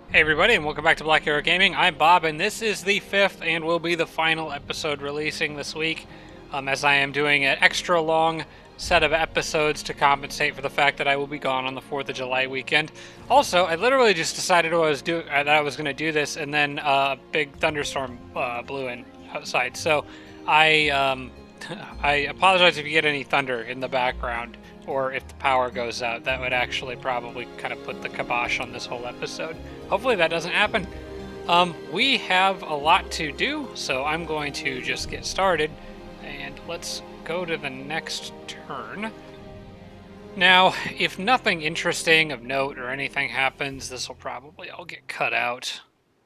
Hey everybody, and welcome back to Black Arrow Gaming. I'm Bob, and this is the fifth and will be the final episode releasing this week, as I am doing an extra long set of episodes to compensate for the fact that I will be gone on the 4th of July weekend. Also, I literally just decided that I was going to do this, and then a big thunderstorm blew in outside. So I I apologize if you get any thunder in the background or if the power goes out. That would actually probably kind of put the kibosh on this whole episode. Hopefully that doesn't happen. We have a lot to do, so I'm going to just get started and let's go to the next turn. Now, if nothing interesting of note or anything happens, this will probably all get cut out.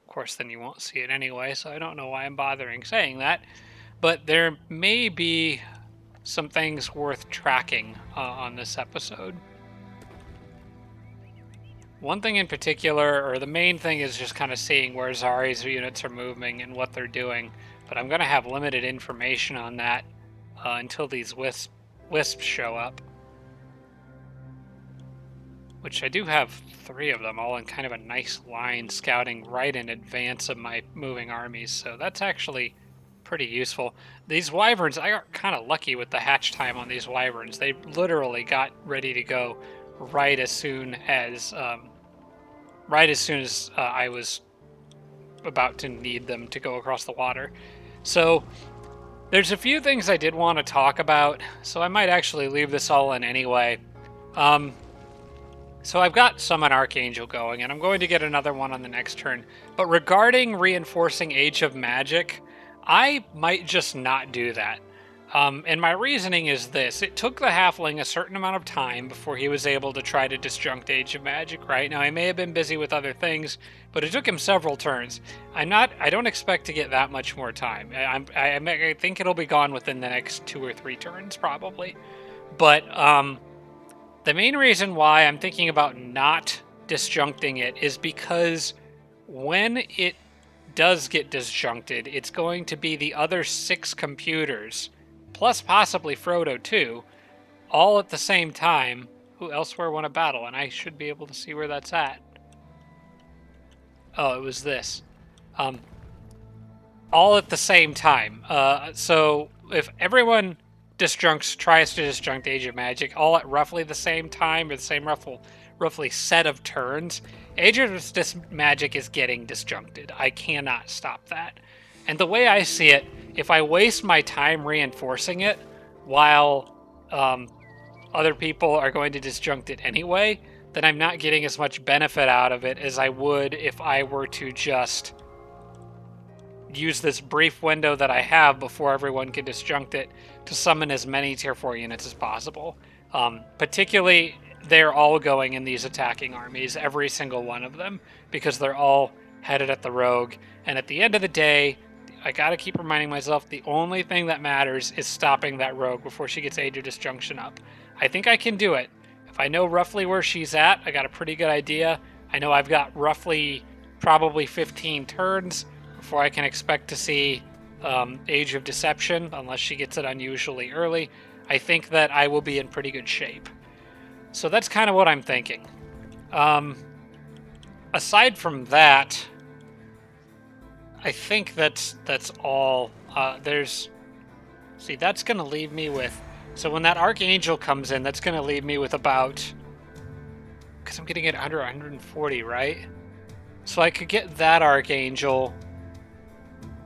Of course, then you won't see it anyway, so I don't know why I'm bothering saying that. But there may be some things worth tracking on this episode. One thing in particular, or the main thing, is just kind of seeing where Zari's units are moving and what they're doing. But I'm going to have limited information on that until these wisps show up. Which I do have 3 of them, all in kind of a nice line, scouting right in advance of my moving armies. So that's actually pretty useful. These wyverns, I got kind of lucky with the hatch time on these wyverns. They literally got ready to go right as soon as I was about to need them to go across the water. So there's a few things I did want to talk about, so I might actually leave this all in anyway. So I've got Summon Archangel going, and I'm going to get another one on the next turn. But regarding reinforcing Age of Magic, I might just not do that. And my reasoning is this. It took the halfling a certain amount of time before he was able to try to disjunct Age of Magic, right? Now, he may have been busy with other things, but it took him several turns. I don't expect to get that much more time. I think it'll be gone within the next 2 or 3 turns, probably. But the main reason why I'm thinking about not disjuncting it is because when it does get disjuncted, it's going to be the other 6 computers, plus possibly Frodo too, all at the same time, who elsewhere won a battle, and I should be able to see where that's at. Oh, it was this. All at the same time. So if everyone tries to disjunct Age of Magic all at roughly the same time or the same roughly set of turns, Age of Magic is getting disjuncted. I cannot stop that. And the way I see it, if I waste my time reinforcing it while other people are going to disjunct it anyway, then I'm not getting as much benefit out of it as I would if I were to just use this brief window that I have before everyone can disjunct it to summon as many tier 4 units as possible. Particularly, they're all going in these attacking armies, every single one of them, because they're all headed at the rogue. And at the end of the day, I gotta keep reminding myself the only thing that matters is stopping that rogue before she gets Age of Disjunction up. I think I can do it. If I know roughly where she's at, I got a pretty good idea. I know I've got roughly probably 15 turns before I can expect to see Age of Deception, unless she gets it unusually early. I think that I will be in pretty good shape. So that's kind of what I'm thinking. Aside from that, I think that's all. That's going to leave me with... So when that Archangel comes in, that's going to leave me with about... Because I'm getting it under 140, right? So I could get that Archangel...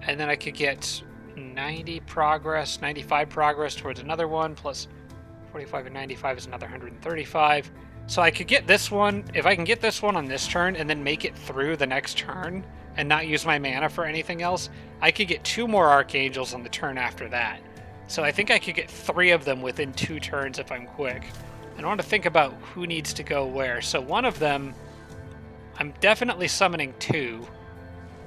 And then I could get 95 progress towards another one, plus 45 and 95 is another 135. So I could get this one, if I can get this one on this turn and then make it through the next turn and not use my mana for anything else, I could get 2 more Archangels on the turn after that. So I think I could get 3 of them within 2 turns if I'm quick. And I want to think about who needs to go where. So one of them, I'm definitely summoning 2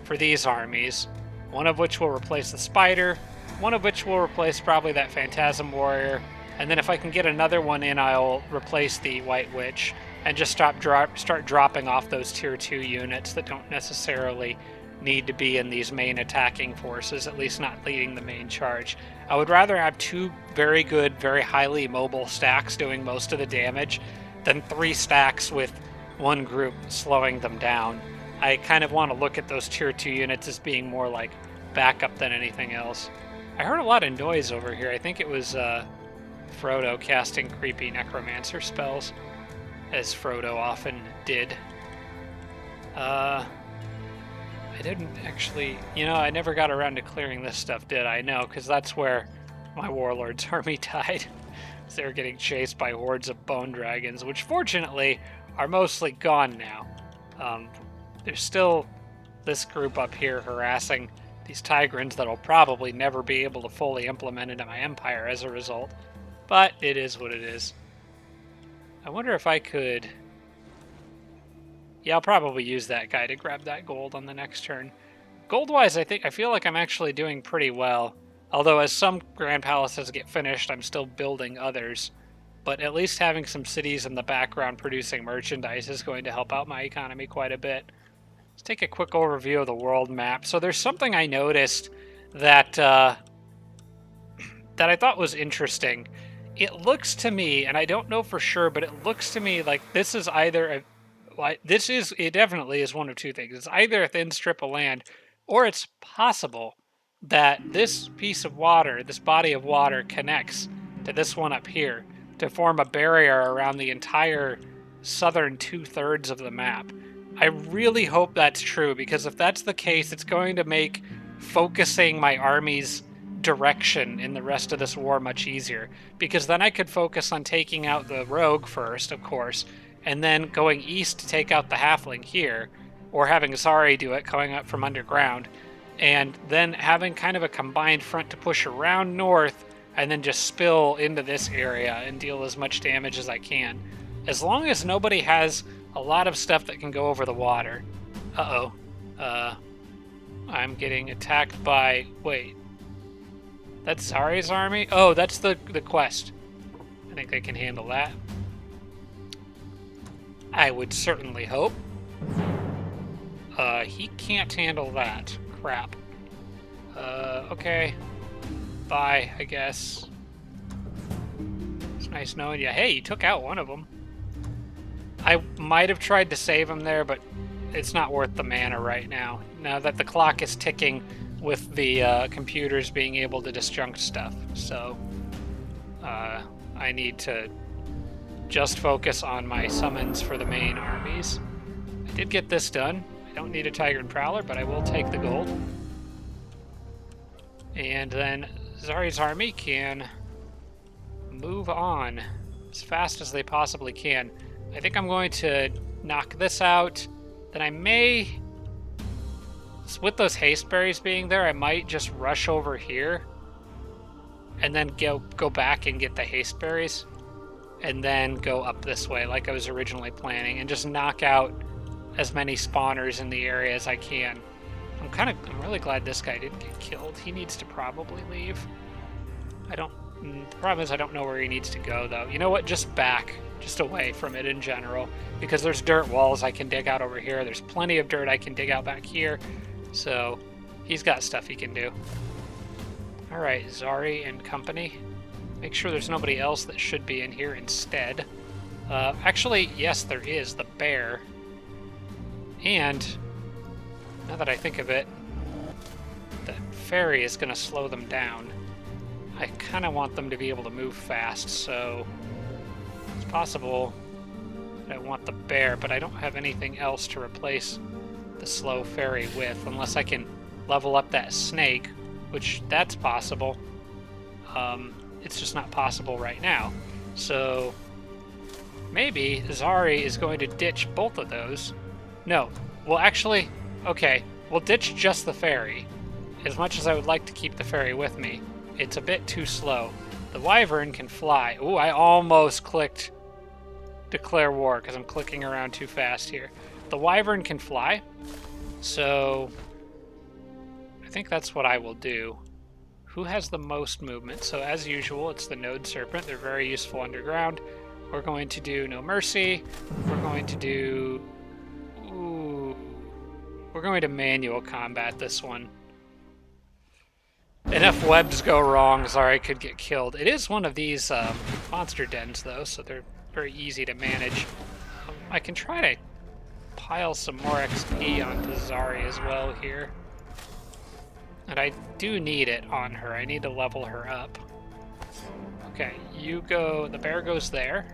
for these armies. One of which will replace the Spider, one of which will replace probably that Phantasm Warrior, and then if I can get another one in, I'll replace the White Witch and just start dropping off those tier 2 units that don't necessarily need to be in these main attacking forces, at least not leading the main charge. I would rather have 2 very good, very highly mobile stacks doing most of the damage than 3 stacks with one group slowing them down. I kind of want to look at those tier 2 units as being more like backup than anything else. I heard a lot of noise over here. I think it was Frodo casting creepy necromancer spells, as Frodo often did. I didn't actually, I never got around to clearing this stuff, did I? No, because that's where my warlord's army died. They were getting chased by hordes of bone dragons, which fortunately are mostly gone now. There's still this group up here harassing these Tigrans that'll probably never be able to fully implement into my empire as a result. But it is what it is. I wonder if I could... Yeah, I'll probably use that guy to grab that gold on the next turn. Gold-wise, I feel like I'm actually doing pretty well. Although as some Grand Palaces get finished, I'm still building others. But at least having some cities in the background producing merchandise is going to help out my economy quite a bit. Let's take a quick overview of the world map. So there's something I noticed that that I thought was interesting. It looks to me, and I don't know for sure, but it looks to me like this is either it definitely is one of two things. It's either a thin strip of land, or it's possible that this piece of water, this body of water, connects to this one up here to form a barrier around the entire southern 2/3 of the map. I really hope that's true, because if that's the case, it's going to make focusing my army's direction in the rest of this war much easier, because then I could focus on taking out the rogue first, of course, and then going east to take out the halfling here, or having Zari do it coming up from underground, and then having kind of a combined front to push around north and then just spill into this area and deal as much damage as I can. As long as nobody has a lot of stuff that can go over the water. I'm getting attacked by... Wait. That's Zari's army? Oh, that's the quest. I think they can handle that. I would certainly hope. He can't handle that. Crap. Okay. Bye, I guess. It's nice knowing you. Hey, you took out one of them. I might have tried to save him there, but it's not worth the mana right now. Now that the clock is ticking with the computers being able to disjunct stuff. So, I need to just focus on my summons for the main armies. I did get this done. I don't need a Tiger and Prowler, but I will take the gold. And then Zari's army can move on as fast as they possibly can. I think I'm going to knock this out. Then I may, with those haste berries being there, I might just rush over here and then go back and get the haste berries and then go up this way like I was originally planning and just knock out as many spawners in the area as I can. I'm really glad this guy didn't get killed. He needs to probably leave. The problem is I don't know where he needs to go, though. You know what? Just back. Just away from it in general. Because there's dirt walls I can dig out over here. There's plenty of dirt I can dig out back here. So, he's got stuff he can do. Alright, Zari and company. Make sure there's nobody else that should be in here instead. Actually, yes, there is. The bear. And, now that I think of it, the ferry is going to slow them down. I kind of want them to be able to move fast, so it's possible that I want the bear, but I don't have anything else to replace the slow ferry with, unless I can level up that snake, which that's possible. It's just not possible right now. So maybe Zari is going to ditch both of those. No, well actually, okay, we'll ditch just the ferry. As much as I would like to keep the ferry with me, it's a bit too slow. The wyvern can fly. Ooh, I almost clicked declare war because I'm clicking around too fast here. The wyvern can fly, so I think that's what I will do. Who has the most movement? So as usual, it's the node serpent. They're very useful underground. We're going to do no mercy. We're going to do... Ooh. We're going to manual combat this one. And if webs go wrong, Zari could get killed. It is one of these monster dens, though, so they're very easy to manage. I can try to pile some more XP onto Zari as well here. And I do need it on her. I need to level her up. Okay, you go, the bear goes there.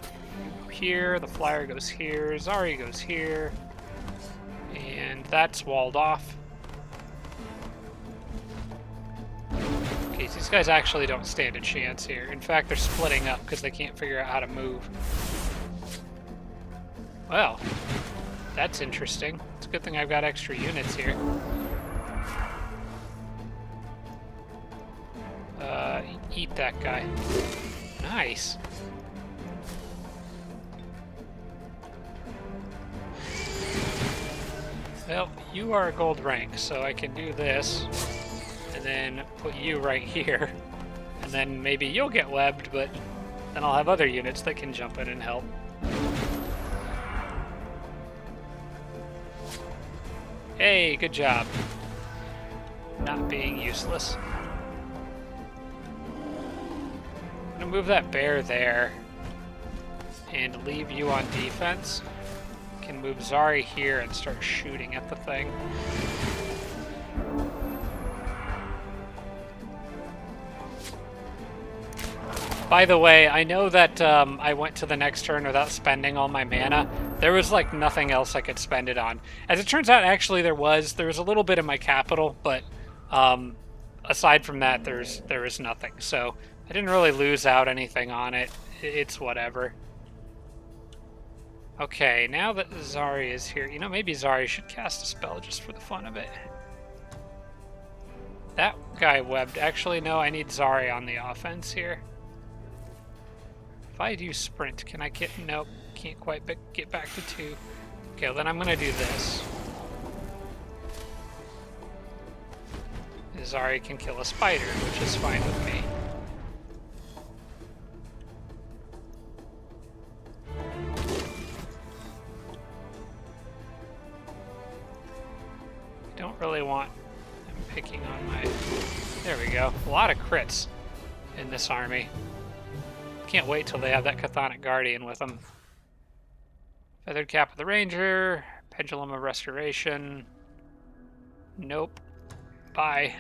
You go here, the flyer goes here, Zari goes here. And that's walled off. Okay, so these guys actually don't stand a chance here. In fact, they're splitting up because they can't figure out how to move. Well, that's interesting. It's a good thing I've got extra units here. Eat that guy. Nice. Well, you are a gold rank, so I can do this, and then put you right here, and then maybe you'll get webbed, but then I'll have other units that can jump in and help. Hey, good job. Not being useless. I'm gonna move that bear there and leave you on defense. Can move Zari here and start shooting at the thing. By the way, I know that I went to the next turn without spending all my mana. There was like nothing else I could spend it on. As it turns out, actually there was a little bit in my capital, but aside from that, there is nothing. So I didn't really lose out anything on it. It's whatever. Okay, now that Zari is here, you know, maybe Zari should cast a spell just for the fun of it. That guy webbed. Actually, no, I need Zari on the offense here. If I do sprint, can I get... Nope, can't quite get back to 2. Okay, well then I'm gonna do this. Zari can kill a spider, which is fine with me. Don't really want him picking on my... There we go. A lot of crits in this army. Can't wait till they have that Chthonic Guardian with them. Feathered Cap of the Ranger. Pendulum of Restoration. Nope. Bye.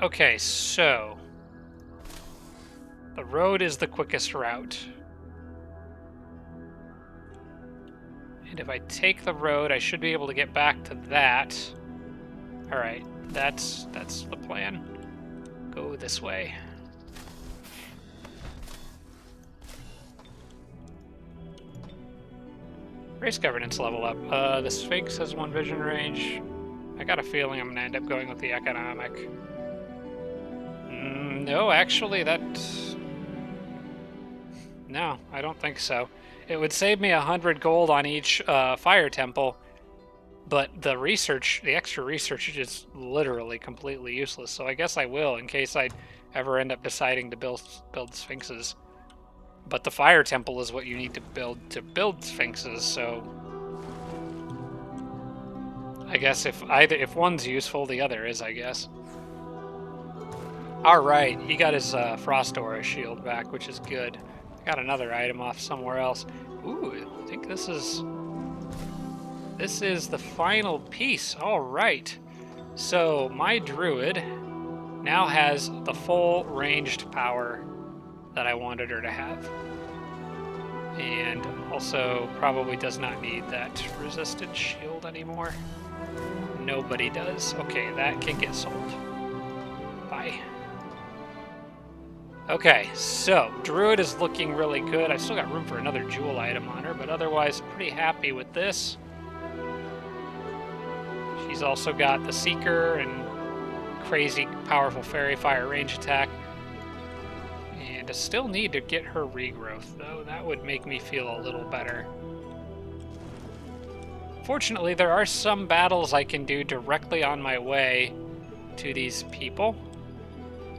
Okay, so... the road is the quickest route. And if I take the road, I should be able to get back to that. Alright, that's the plan. Go this way. Race governance level up. The Sphinx has 1 vision range. I got a feeling I'm gonna end up going with the economic. No, actually, no, I don't think so. It would save me 100 gold on each fire temple, but the extra research is just literally completely useless. So I guess I will, in case I ever end up deciding to build sphinxes. But the fire temple is what you need to build sphinxes. So I guess if one's useful, the other is, I guess. All right, he got his Frost Aura shield back, which is good. Got another item off somewhere else. Ooh, I think this is the final piece. All right. So my druid now has the full ranged power that I wanted her to have. And also probably does not need that resisted shield anymore. Nobody does. Okay, that can get sold. Bye. Okay, so Druid is looking really good. I still got room for another jewel item on her, but otherwise pretty happy with this. She's also got the Seeker and crazy powerful Fairy Fire range attack. And I still need to get her regrowth, though. That would make me feel a little better. Fortunately, there are some battles I can do directly on my way to these people.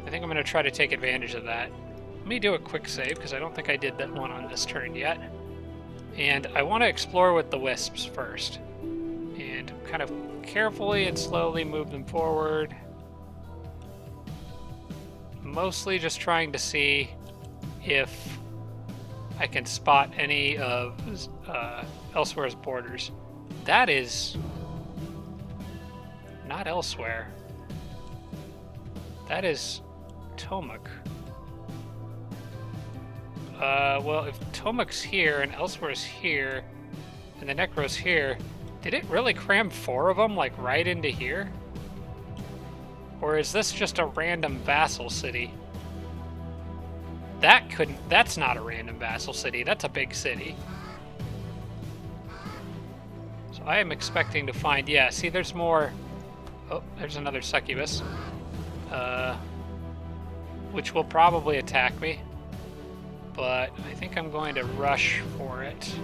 I think I'm going to try to take advantage of that. Let me do a quick save, because I don't think I did that one on this turn yet. And I want to explore with the wisps first. And kind of carefully and slowly move them forward. Mostly just trying to see if I can spot any of Elsewhere's borders. That is not Elsewhere. That is Tomuk. Well, if Tomuk's here and Elsewhere's here, and the Necro's here, did it really cram 4 of them, like, right into here? Or is this just a random vassal city? That's not a random vassal city, that's a big city. So I am expecting to find, yeah, see there's more, oh, there's another succubus. Which will probably attack me. But I think I'm going to rush for it.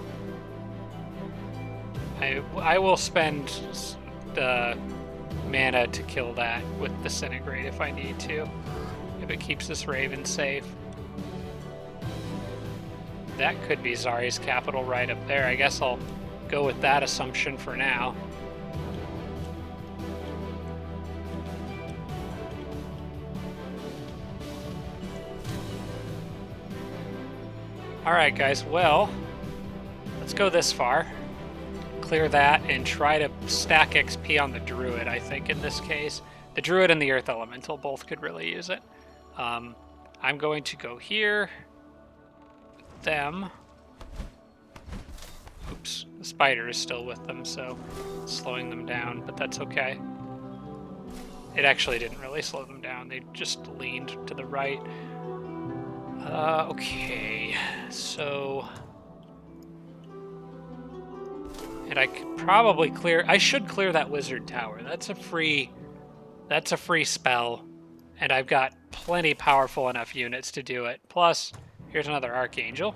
I will spend the mana to kill that with Disintegrate if I need to. If it keeps this Raven safe. That could be Zari's capital right up there. I guess I'll go with that assumption for now. Alright guys, well, let's go this far. Clear that and try to stack XP on the Druid, I think, in this case. The Druid and the Earth Elemental both could really use it. I'm going to go here. With them. Oops, the spider is still with them, so it's slowing them down, but that's okay. It actually didn't really slow them down, they just leaned to the right. Okay, so... And I could probably clear... I should clear that Wizard Tower. That's a free spell, and I've got plenty powerful enough units to do it. Plus, here's another Archangel.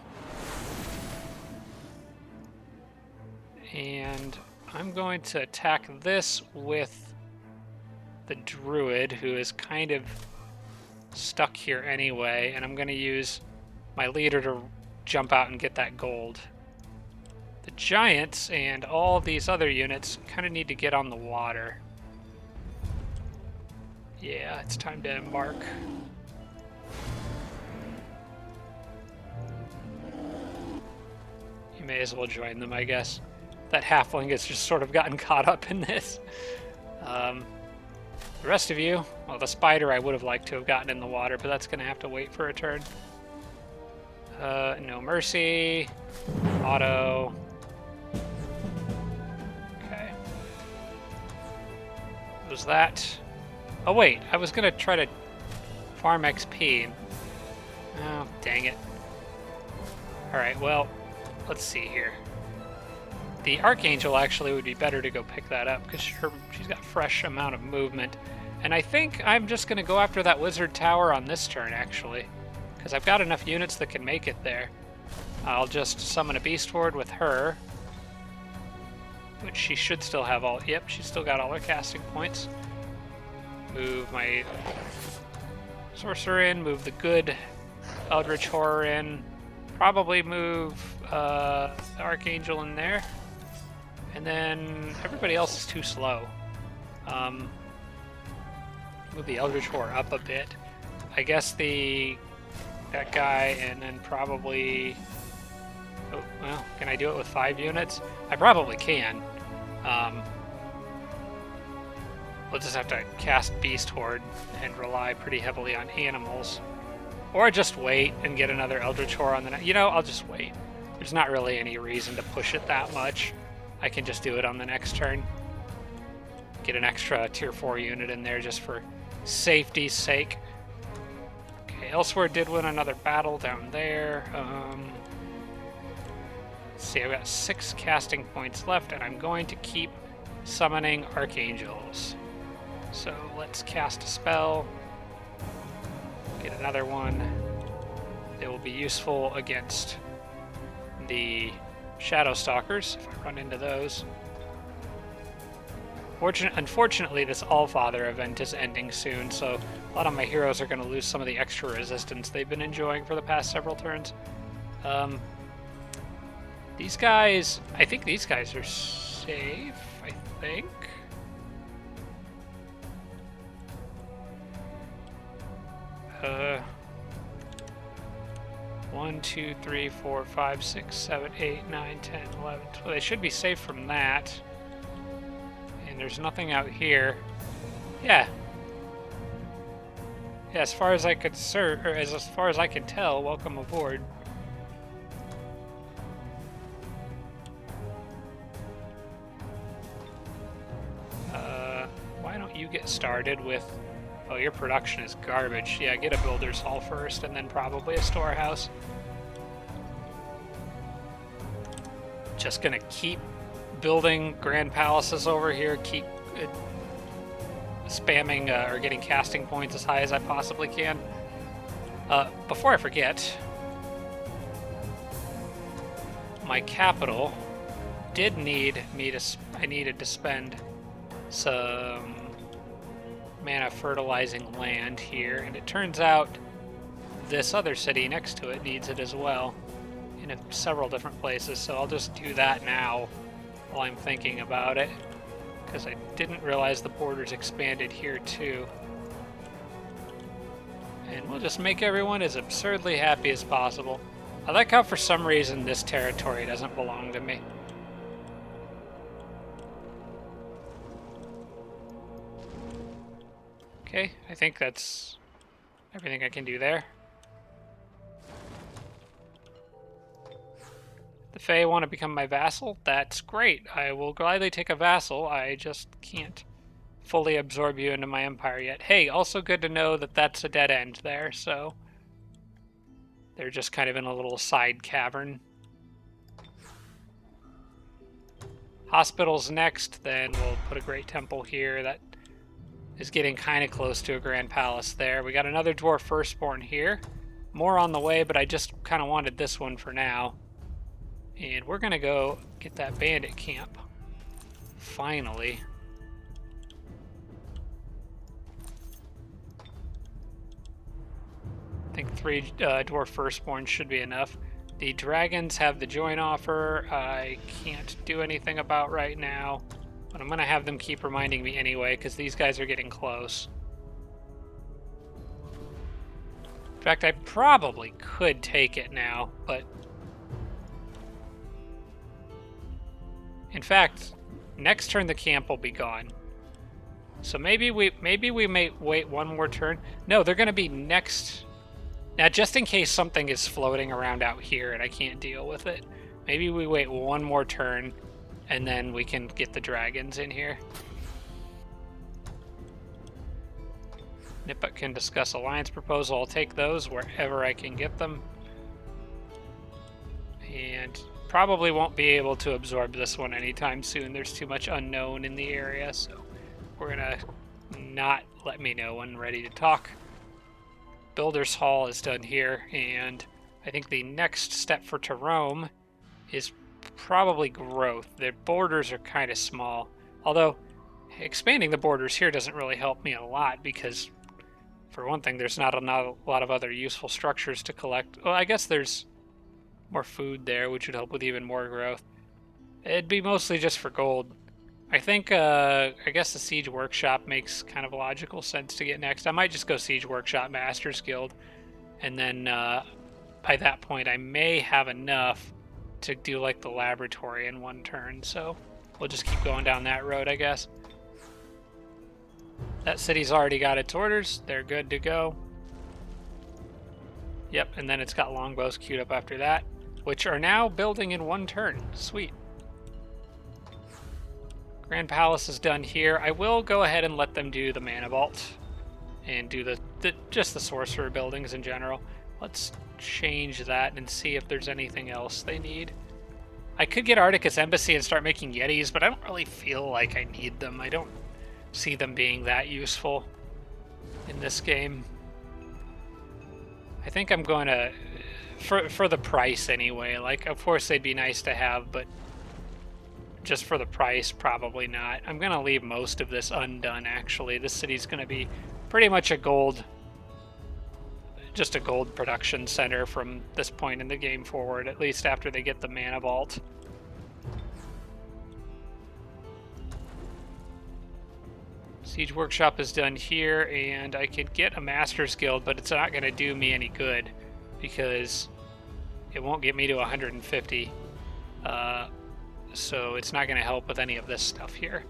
And I'm going to attack this with the Druid, who is kind of stuck here anyway, and I'm going to use my leader to jump out and get that gold. The Giants and all these other units kind of need to get on the water. Yeah, it's time to embark. You may as well join them, I guess. That halfling has just sort of gotten caught up in this. The rest of you, well, the spider I would have liked to have gotten in the water, but that's going to have to wait for a turn. No mercy. Auto. Okay. Was that... Oh, wait. I was going to try to farm XP. Oh, dang it. Alright, well, let's see here. The Archangel actually would be better to go pick that up, because she's got fresh amount of movement. And I think I'm just going to go after that Wizard Tower on this turn, actually. Because I've got enough units that can make it there. I'll just summon a Beast Horde with her. Which she should still have all... Yep, she's still got all her casting points. Move my Sorcerer in, move the good Eldritch Horror in. Probably move the Archangel in there. And then everybody else is too slow. Move the Eldritch Horror up a bit. I guess that guy, and then probably... Oh, well, can I do it with 5 units? I probably can. We'll just have to cast Beast Horde and rely pretty heavily on animals. Or just wait and get another Eldritch Horror on the next... You know, I'll just wait. There's not really any reason to push it that much. I can just do it on the next turn. Get an extra tier 4 unit in there just for safety's sake. Okay, Elsewhere did win another battle down there. Let's see, I've got 6 casting points left, and I'm going to keep summoning Archangels. So let's cast a spell. Get another one. They will be useful against the Shadow Stalkers, if I run into those. Unfortunately, this Allfather event is ending soon, so a lot of my heroes are going to lose some of the extra resistance they've been enjoying for the past several turns. These guys... I think these guys are safe, I think. 1, 2, 3, 4, 5, 6, 7, 8, 9, 10, 11. Well, they should be safe from that. And there's nothing out here. Yeah. Yeah, as far as I could as far as I can tell, welcome aboard. Why don't you get started with... Oh, your production is garbage. Yeah, get a builder's hall first, and then probably a storehouse. Just gonna keep building grand palaces over here, keep spamming or getting casting points as high as I possibly can. Before I forget, my capital did need me to... I needed to spend some mana fertilizing land here, and it turns out this other city next to it needs it as well in several different places, so I'll just do that now while I'm thinking about it, because I didn't realize the borders expanded here too. And we'll just make everyone as absurdly happy as possible. I like how for some reason this territory doesn't belong to me. Okay, I think that's everything I can do there. The Fae want to become my vassal? That's great. I will gladly take a vassal. I just can't fully absorb you into my empire yet. Hey, also good to know that that's a dead end there, so they're just kind of in a little side cavern. Hospital's next, then we'll put a great temple here. That is getting kind of close to a grand palace there. We got another dwarf firstborn here. More on the way, but I just kind of wanted this one for now. And we're going to go get that bandit camp. Finally. I think 3 dwarf firstborns should be enough. The dragons have the join offer. I can't do anything about right now, but I'm going to have them keep reminding me anyway, because these guys are getting close. In fact, I probably could take it now, but... In fact, next turn the camp will be gone. So maybe we may wait one more turn. No, they're going to be next... Now, just in case something is floating around out here and I can't deal with it, maybe we wait one more turn and then we can get the dragons in here. Niput can discuss alliance proposal. I'll take those wherever I can get them. And probably won't be able to absorb this one anytime soon. There's too much unknown in the area, so we're gonna not let me know when ready to talk. Builder's Hall is done here, and I think the next step for Rome is probably growth. The borders are kind of small, although expanding the borders here doesn't really help me a lot because, for one thing, there's not a lot of other useful structures to collect. Well, I guess there's more food there, which would help with even more growth. It'd be mostly just for gold. I think, I guess the Siege Workshop makes kind of logical sense to get next. I might just go Siege Workshop Masters Guild, and then by that point I may have enough to do like the laboratory in one turn, so we'll just keep going down that road, I guess. That city's already got its orders. They're good to go. Yep, and then it's got longbows queued up after that, which are now building in one turn. Sweet. Grand Palace is done here. I will go ahead and let them do the Mana Vault and do just the Sorcerer buildings in general. Let's change that and see if there's anything else they need. I could get Articus Embassy and start making Yetis, but I don't really feel like I need them. I don't see them being that useful in this game. I think I'm going to, for the price anyway, like, of course they'd be nice to have, but just for the price, probably not. I'm going to leave most of this undone, actually. This city's going to be pretty much just a gold production center from this point in the game forward, at least after they get the Mana Vault. Siege Workshop is done here, and I could get a Master's Guild, but it's not going to do me any good, because It won't get me to 150. So it's not going to help with any of this stuff here.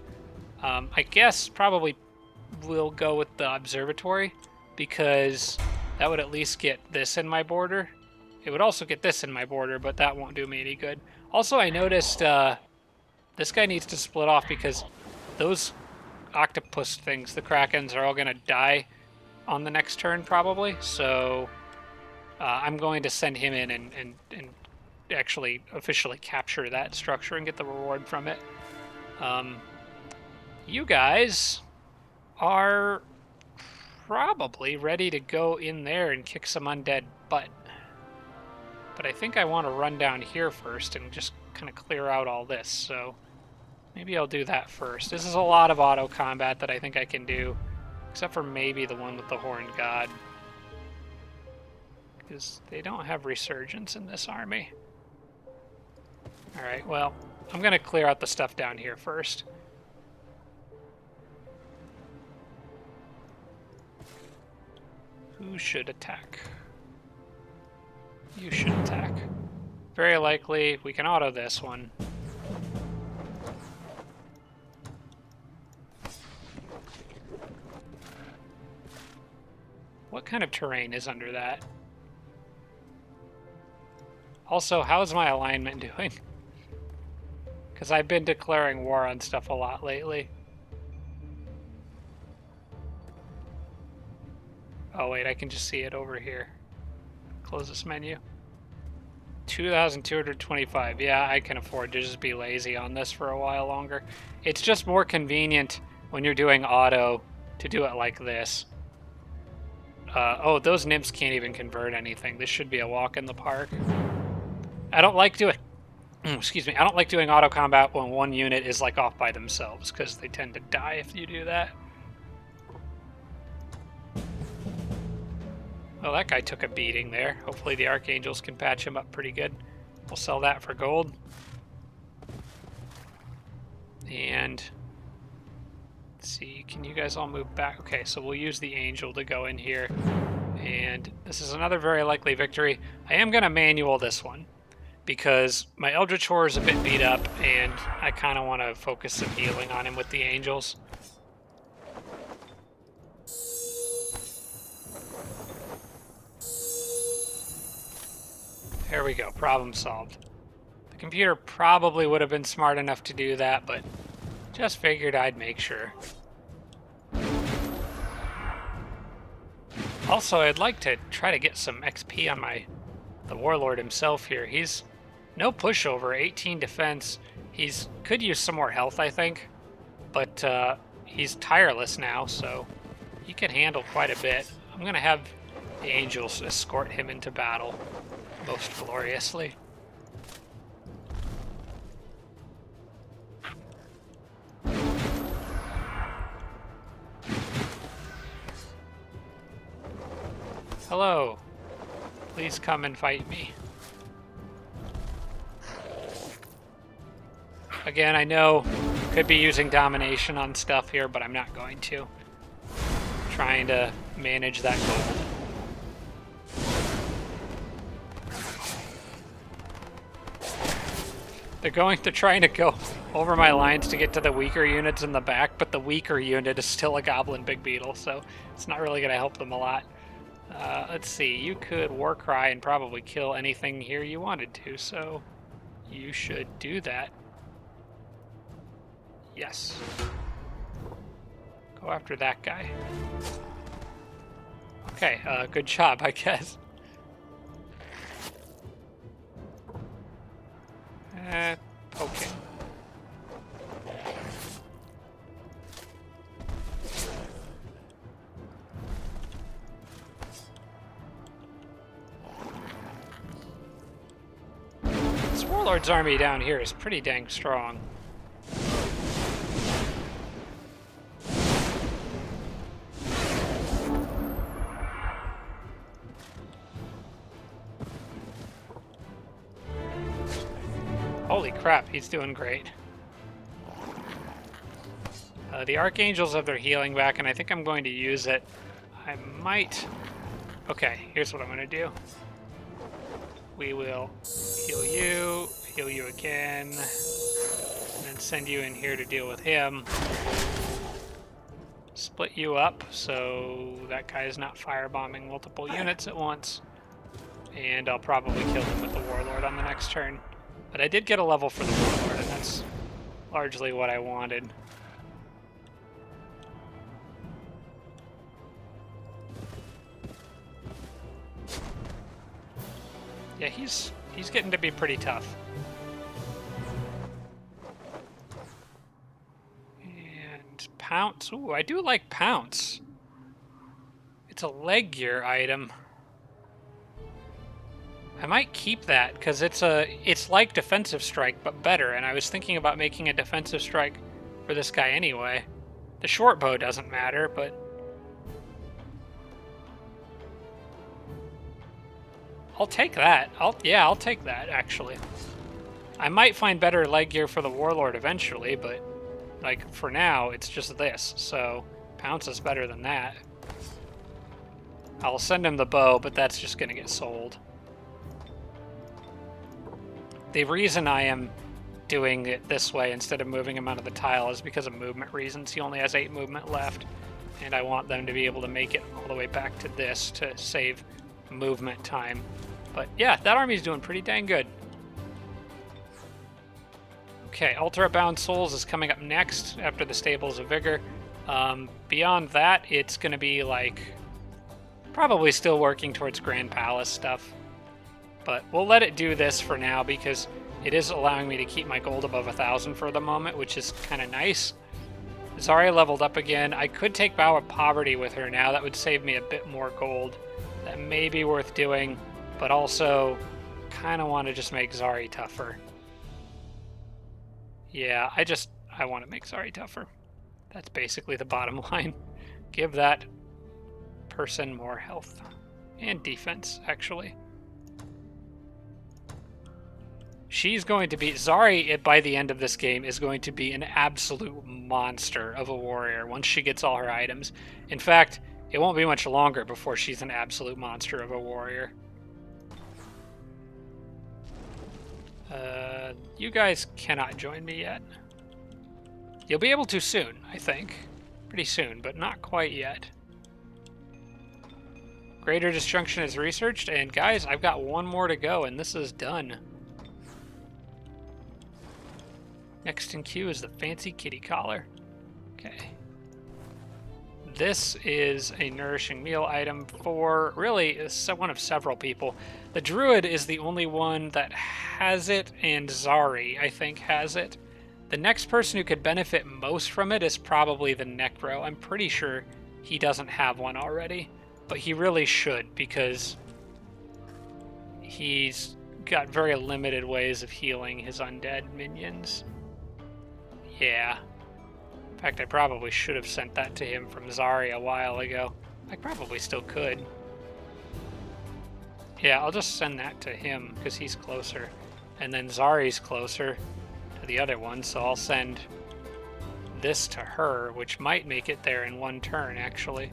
I guess probably we'll go with the observatory, because that would at least get this in my border. It would also get this in my border, but that won't do me any good. Also, I noticed this guy needs to split off, because those octopus things, the krakens, are all going to die on the next turn probably. So I'm going to send him in and actually officially capture that structure and get the reward from it. You guys are probably ready to go in there and kick some undead butt. But I think I want to run down here first and just kind of clear out all this, so maybe I'll do that first. This is a lot of auto combat that I think I can do, except for maybe the one with the Horned God, because they don't have resurgence in this army. Alright, well, I'm going to clear out the stuff down here first. Who should attack? You should attack. Very likely, we can auto this one. What kind of terrain is under that? Also, how's my alignment doing? Because I've been declaring war on stuff a lot lately. Oh wait, I can just see it over here. Close this menu. 2,225. Yeah, I can afford to just be lazy on this for a while longer. It's just more convenient when you're doing auto to do it like this. Oh, those nymphs can't even convert anything. This should be a walk in the park. I don't like doing... excuse me. I don't like doing auto combat when one unit is like off by themselves, because they tend to die if you do that. Well, that guy took a beating there. Hopefully the Archangels can patch him up pretty good. We'll sell that for gold. And let's see, can you guys all move back? Okay, so we'll use the Angel to go in here. And this is another very likely victory. I am going to manual this one, because my Eldritch Horror is a bit beat up, and I kind of want to focus some healing on him with the Angels. There we go, problem solved. The computer probably would have been smart enough to do that, but just figured I'd make sure. Also, I'd like to try to get some XP on the Warlord himself here. He's no pushover, 18 defense. He's could use some more health, I think, but he's tireless now, so he could handle quite a bit. I'm going to have the Angels escort him into battle most gloriously. Hello. Please come and fight me. Again, I know could be using domination on stuff here, but I'm not going to. I'm trying to manage that gold. They're trying to go over my lines to get to the weaker units in the back, but the weaker unit is still a Goblin Big Beetle, so it's not really going to help them a lot. Let's see, you could Warcry and probably kill anything here you wanted to, so you should do that. Yes. Go after that guy. Okay, good job, I guess. Okay. This Warlord's army down here is pretty dang strong. Holy crap, he's doing great. The Archangels have their healing back, and I think I'm going to use it. I might... Okay, here's what I'm going to do. we will heal you again, and then send you in here to deal with him. Split you up so that guy is not firebombing multiple units at once. And I'll probably kill him with the Warlord on the next turn. But I did get a level for the Warlord, and that's largely what I wanted. Yeah, he's getting to be pretty tough. And Pounce. Ooh, I do like Pounce. It's a leg gear item. I might keep that because it's like defensive strike but better, and I was thinking about making a defensive strike for this guy anyway. The short bow doesn't matter, but I'll take that. I'll take that actually. I might find better leg gear for the Warlord eventually, but like for now it's just this. So Pounce is better than that. I'll send him the bow, but that's just gonna get sold. The reason I am doing it this way instead of moving him onto the tile is because of movement reasons. He only has 8 movement left, and I want them to be able to make it all the way back to this to save movement time. But yeah, that army's doing pretty dang good. Okay, Ultra Bound Souls is coming up next after the Stables of Vigor. Beyond that, it's going to be like probably still working towards Grand Palace stuff. But we'll let it do this for now because it is allowing me to keep my gold above 1,000 for the moment, which is kind of nice. Zarya leveled up again. I could take Vow of Poverty with her now. That would save me a bit more gold. That may be worth doing, but also kind of want to just make Zari tougher. Yeah, I want to make Zari tougher. That's basically the bottom line. Give that person more health and defense, actually. She's going to be... Zari, by the end of this game, is going to be an absolute monster of a warrior once she gets all her items. In fact, it won't be much longer before she's an absolute monster of a warrior. You guys cannot join me yet. You'll be able to soon, I think. Pretty soon, but not quite yet. Greater Disjunction is researched, and guys, I've got one more to go, and this is done. Next in queue is the Fancy Kitty Collar. Okay. This is a nourishing meal item for really one of several people. The Druid is the only one that has it, and Zari, I think, has it. The next person who could benefit most from it is probably the Necro. I'm pretty sure he doesn't have one already, but he really should because he's got very limited ways of healing his undead minions. Yeah. In fact, I probably should have sent that to him from Zari a while ago. I probably still could. Yeah, I'll just send that to him because he's closer. And then Zari's closer to the other one, so I'll send this to her, which might make it there in one turn, actually.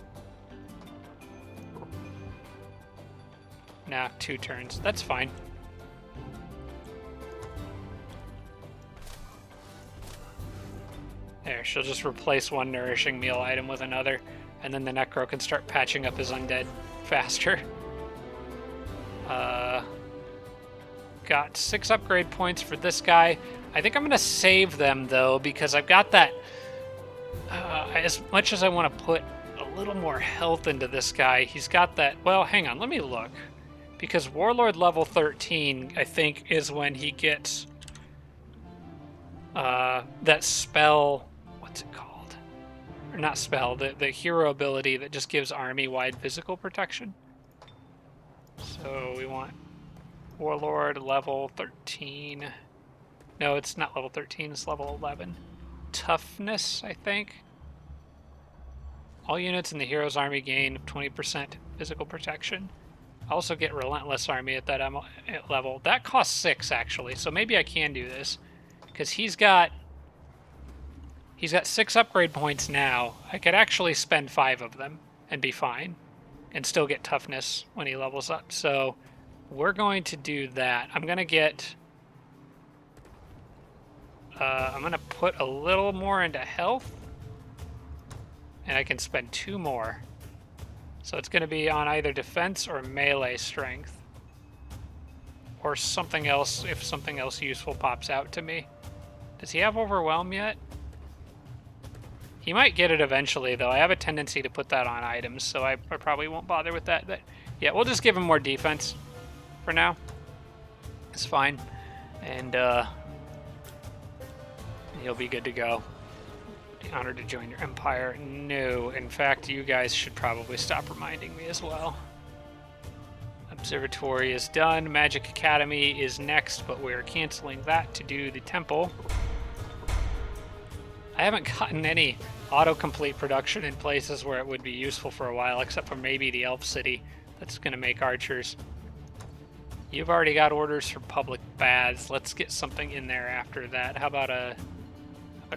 Nah, 2 turns. That's fine. There, she'll just replace one nourishing meal item with another, and then the Necro can start patching up his undead faster. Got 6 upgrade points for this guy. I think I'm going to save them, though, because I've got that... as much as I want to put a little more health into this guy, he's got that... Well, hang on, let me look. Because Warlord level 13, I think, is when he gets that spell... What's it called? Or not spell, the hero ability that just gives army-wide physical protection. So we want Warlord level 13. No, it's not level 13, it's level 11. Toughness, I think. All units in the hero's army gain 20% physical protection. I also get Relentless Army at that level. That costs 6, actually, so maybe I can do this. Because he's got 6 upgrade points now. I could actually spend 5 of them and be fine. And still get Toughness when he levels up. So we're going to do that. I'm going to get... I'm going to put a little more into health. And I can spend 2 more. So it's going to be on either defense or melee strength. Or something else, if something else useful pops out to me. Does he have overwhelm yet? He might get it eventually, though. I have a tendency to put that on items, so I probably won't bother with that. But yeah, we'll just give him more defense for now. It's fine. And he'll be good to go. Be honored to join your empire. No, in fact, you guys should probably stop reminding me as well. Observatory is done. Magic Academy is next, but we're canceling that to do the temple. I haven't gotten any autocomplete production in places where it would be useful for a while, except for maybe the Elf City that's going to make archers. You've already got orders for public baths. Let's get something in there after that. How about a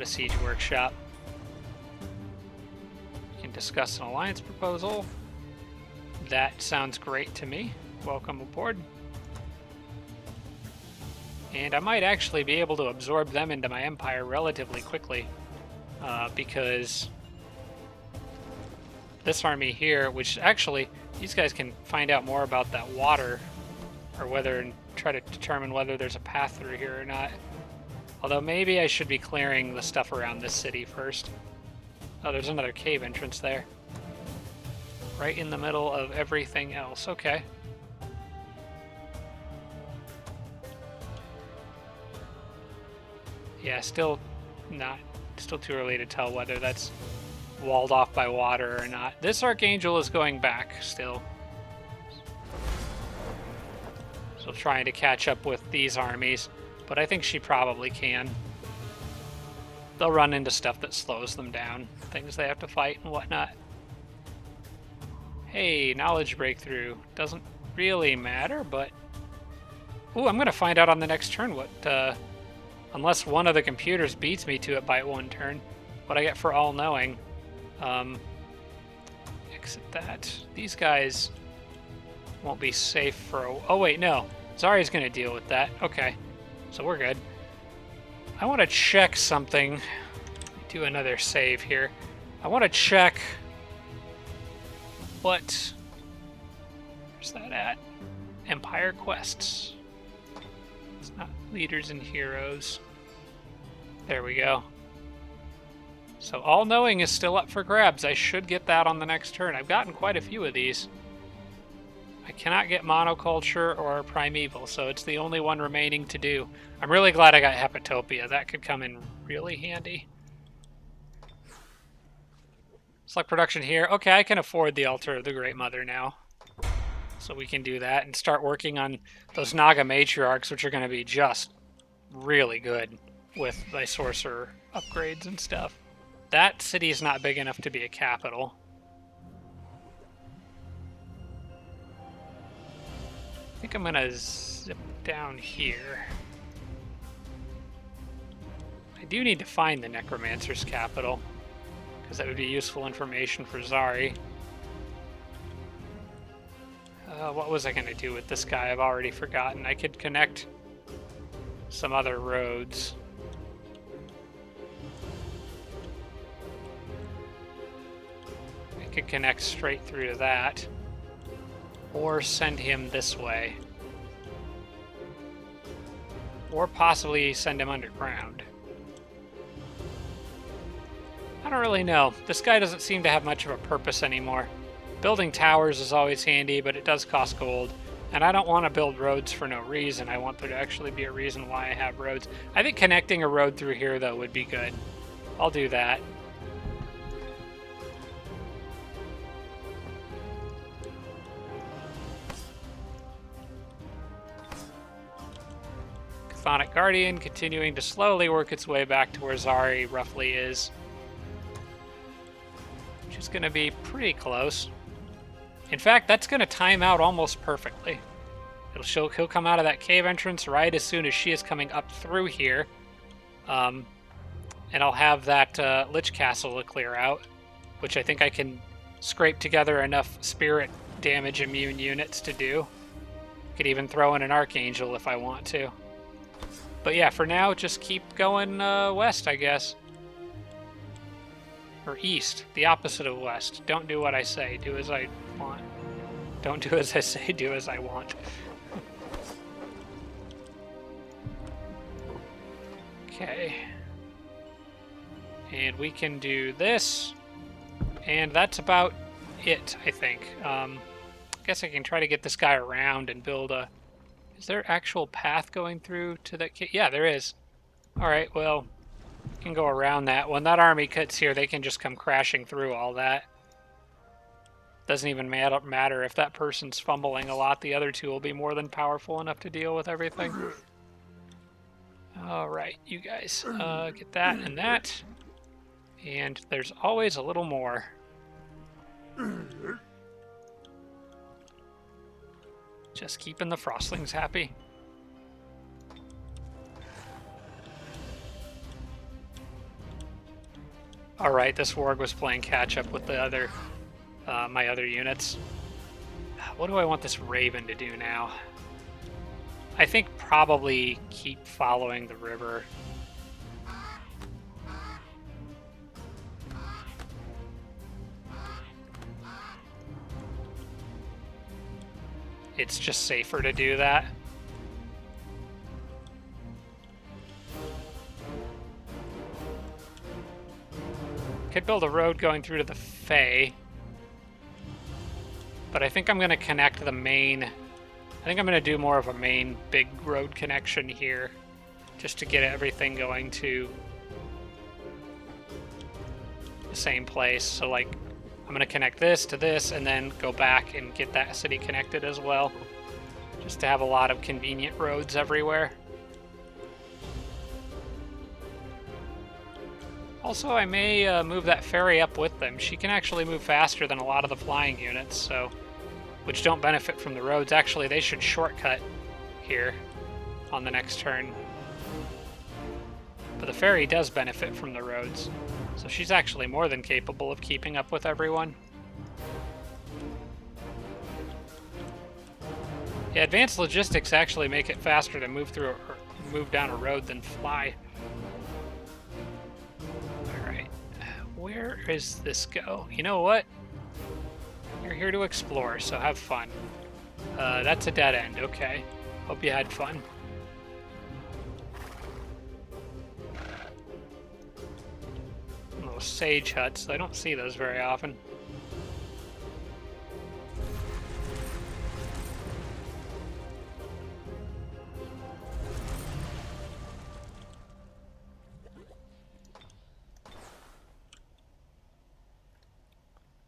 siege workshop? We can discuss an alliance proposal. That sounds great to me. Welcome aboard. And I might actually be able to absorb them into my empire relatively quickly. Because this army here, which actually, these guys can find out more about that water, or whether, and try to determine whether there's a path through here or not. Although maybe I should be clearing the stuff around this city first. Oh, there's another cave entrance there. Right in the middle of everything else. Okay. Yeah, still too early to tell whether that's walled off by water or not. This Archangel is going back still. So trying to catch up with these armies, but I think she probably can. They'll run into stuff that slows them down, things they have to fight and whatnot. Hey, knowledge breakthrough. Doesn't really matter, but... Ooh, I'm going to find out on the next turn what... Unless one of the computers beats me to it by 1 turn, what I get for all-knowing. Exit that. These guys won't be safe for a... Oh, wait, no. Zari's going to deal with that. Okay, so we're good. I want to check something. Do another save here. I want to check what... Where's that at? Empire quests. It's not leaders and heroes. There we go. So all-knowing is still up for grabs. I should get that on the next turn. I've gotten quite a few of these. I cannot get monoculture or primeval, so it's the only one remaining to do. I'm really glad I got Hepatopia. That could come in really handy. Select production here. Okay, I can afford the Altar of the Great Mother now. So we can do that and start working on those Naga Matriarchs, which are going to be just really good with my sorcerer upgrades and stuff. That city is not big enough to be a capital. I think I'm going to zip down here. I do need to find the Necromancer's capital, because that would be useful information for Zari. What was I going to do with this guy? I've already forgotten. I could connect some other roads. I could connect straight through to that. Or send him this way. Or possibly send him underground. I don't really know. This guy doesn't seem to have much of a purpose anymore. Building towers is always handy, but it does cost gold. And I don't want to build roads for no reason. I want there to actually be a reason why I have roads. I think connecting a road through here, though, would be good. I'll do that. Chthonic Guardian continuing to slowly work its way back to where Zari roughly is. Which is going to be pretty close. In fact, that's going to time out almost perfectly. He'll come out of that cave entrance right as soon as she is coming up through here. And I'll have that Lich Castle to clear out, which I think I can scrape together enough spirit damage immune units to do. Could even throw in an Archangel if I want to. But yeah, for now, just keep going west, I guess. Or east, the opposite of west. Don't do what I say, do as I want. Don't do as I say, do as I want. Okay. And we can do this. And that's about it, I think. I guess I can try to get this guy around and build a... Is there actual path going through to that? Yeah, there is. All right, well, can go around that. When that army cuts here, they can just come crashing through all that. Doesn't even matter if that person's fumbling a lot. The other two will be more than powerful enough to deal with everything. All right, you guys, get that and that. And there's always a little more. Just keeping the Frostlings happy. All right, this warg was playing catch up with the other, my other units. What do I want this Raven to do now? I think probably keep following the river. It's just safer to do that. Could build a road going through to the Fae. But I think I'm going to connect the main... I think I'm going to do more of a main big road connection here. Just to get everything going to the same place. So, like, I'm going to connect this to this and then go back and get that city connected as well. Just to have a lot of convenient roads everywhere. Also, I may move that ferry up with them. She can actually move faster than a lot of the flying units, so which don't benefit from the roads. Actually, they should shortcut here on the next turn. But the ferry does benefit from the roads, so she's actually more than capable of keeping up with everyone. Yeah, advanced logistics actually make it faster to move through or move down a road than fly. Alright, where does this go? You know what? You're here to explore, so have fun. That's a dead end, okay. Hope you had fun. Little sage huts, I don't see those very often.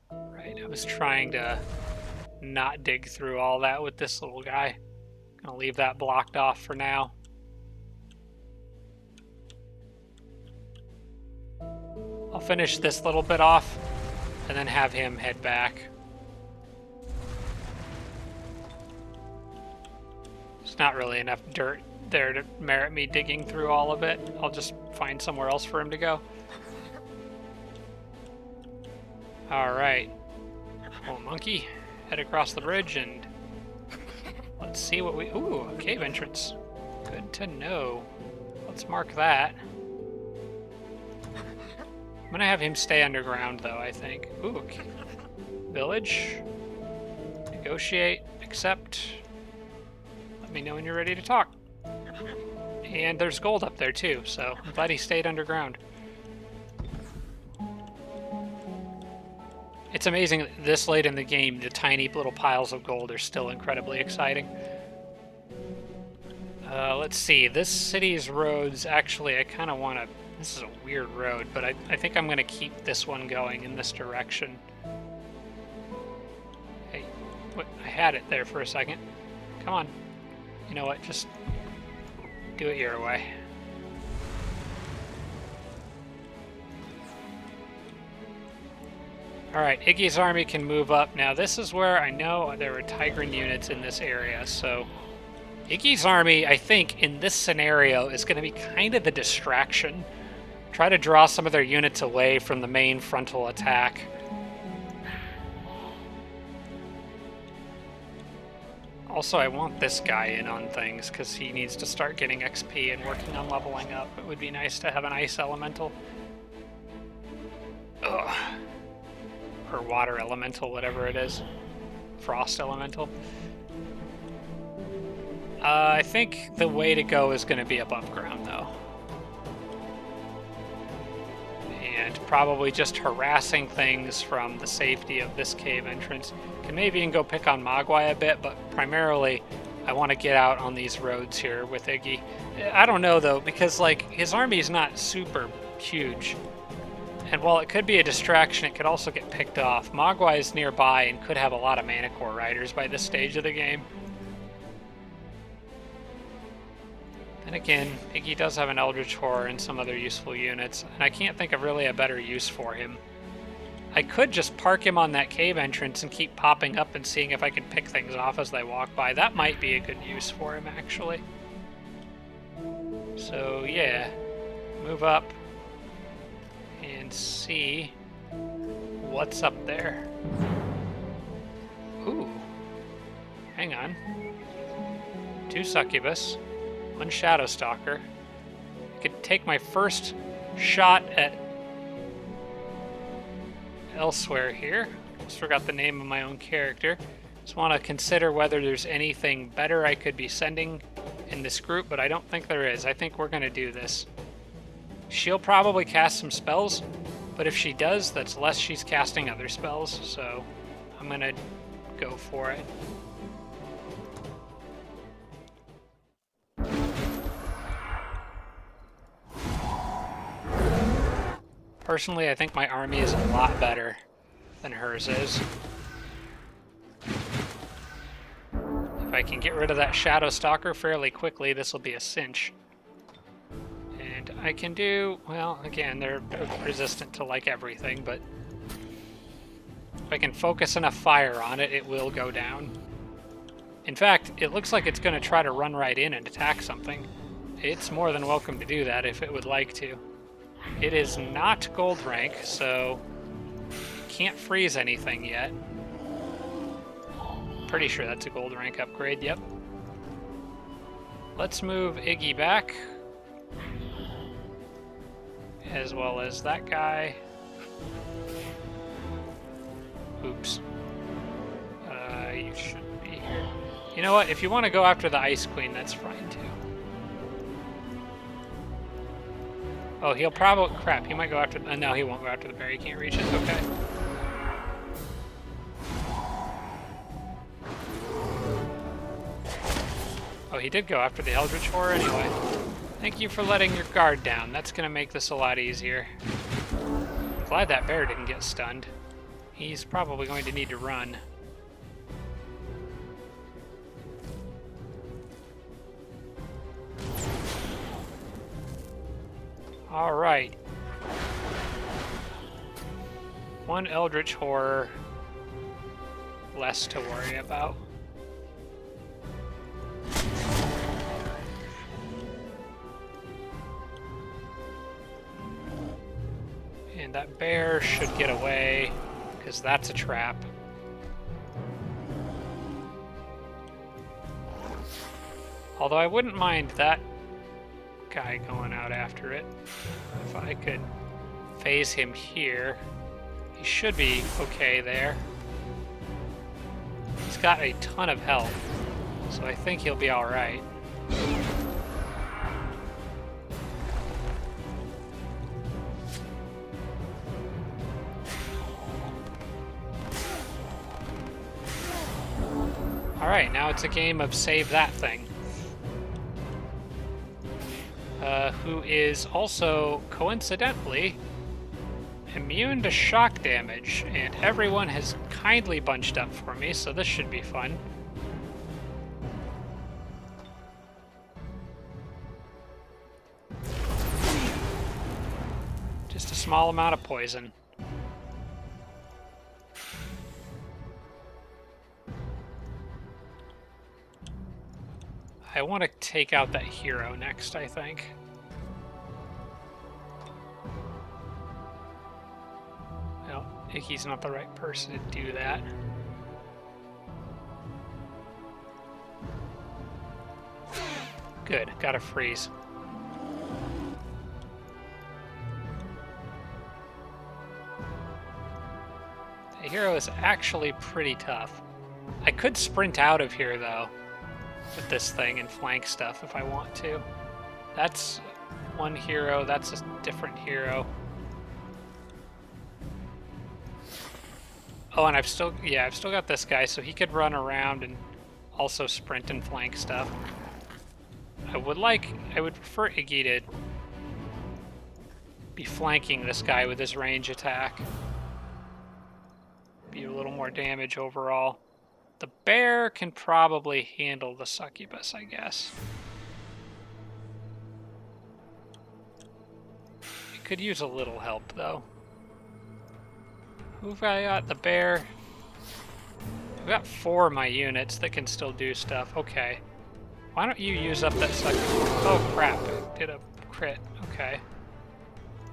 Right, I was trying to not dig through all that with this little guy. Gonna leave that blocked off for now. I'll finish this little bit off and then have him head back. There's not really enough dirt there to merit me digging through all of it. I'll just find somewhere else for him to go. Alright. Well, monkey, head across the bridge and let's see what we... Ooh, a cave entrance. Good to know. Let's mark that. I'm gonna have him stay underground, though, I think. Ooh, okay. Village. Negotiate. Accept. Let me know when you're ready to talk. And there's gold up there, too, so I'm glad he stayed underground. It's amazing that this late in the game, the tiny little piles of gold are still incredibly exciting. Let's see. This city's roads, actually, I kind of want to... This is a weird road, but I think I'm going to keep this one going in this direction. Hey, what? I had it there for a second. Come on. You know what? Just do it your way. Alright, Iggy's army can move up. Now, this is where I know there were Tigran units in this area, so... Iggy's army, I think, in this scenario, is going to be kind of the distraction. Try to draw some of their units away from the main frontal attack. Also, I want this guy in on things because he needs to start getting XP and working on leveling up. It would be nice to have an ice elemental. Ugh. Or water elemental, whatever it is. Frost elemental. I think the way to go is going to be above ground, though. And probably just harassing things from the safety of this cave entrance. Can maybe even go pick on Mogwai a bit, but primarily I want to get out on these roads here with Iggy. I don't know, though, because, like, his army is not super huge. And while it could be a distraction, it could also get picked off. Mogwai is nearby and could have a lot of Mana Core riders by this stage of the game. Then again, Iggy does have an Eldritch Horror and some other useful units, and I can't think of really a better use for him. I could just park him on that cave entrance and keep popping up and seeing if I can pick things off as they walk by. That might be a good use for him, actually. So, yeah. Move up and see what's up there. Ooh. Hang on. 2 Succubus. 1 Shadow Stalker. I could take my first shot at elsewhere here. Just forgot the name of my own character. Just want to consider whether there's anything better I could be sending in this group, but I don't think there is. I think we're going to do this. She'll probably cast some spells, but if she does, that's less she's casting other spells, so I'm going to go for it. Personally, I think my army is a lot better than hers is. If I can get rid of that Shadow Stalker fairly quickly, this will be a cinch. And I can do, well, again, they're resistant to like everything, but if I can focus enough fire on it, it will go down. In fact, it looks like it's going to try to run right in and attack something. It's more than welcome to do that if it would like to. It is not gold rank, so can't freeze anything yet. Pretty sure that's a gold rank upgrade, yep. Let's move Iggy back, as well as that guy. Oops. You shouldn't be here. You know what? If you want to go after the Ice Queen, that's fine too. Oh, he'll probably... Crap, he might go after... no, he won't go after the bear. He can't reach it. Okay. Oh, he did go after the Eldritch Horror anyway. Thank you for letting your guard down. That's going to make this a lot easier. Glad that bear didn't get stunned. He's probably going to need to run. Alright. 1 Eldritch Horror less to worry about. And that bear should get away, because that's a trap. Although I wouldn't mind that guy going out after it. If I could phase him here, he should be okay there. He's got a ton of health, so I think he'll be alright. Alright, now it's a game of save that thing. Who is also, coincidentally, immune to shock damage, and everyone has kindly bunched up for me, so this should be fun. Just a small amount of poison. I want to take out that hero next, I think. Well, Iggy's not the right person to do that. Good, got a freeze. The hero is actually pretty tough. I could sprint out of here, though, with this thing and flank stuff if I want to. That's one hero, that's a different hero. Oh, and I've still got this guy, so he could run around and also sprint and flank stuff. I would prefer Iggi to be flanking this guy with his range attack. Be a little more damage overall. The bear can probably handle the succubus, I guess. It could use a little help, though. Who've I got? The bear. I've got 4 of my units that can still do stuff. Okay. Why don't you use up that succubus? Oh, crap. It did a crit. Okay.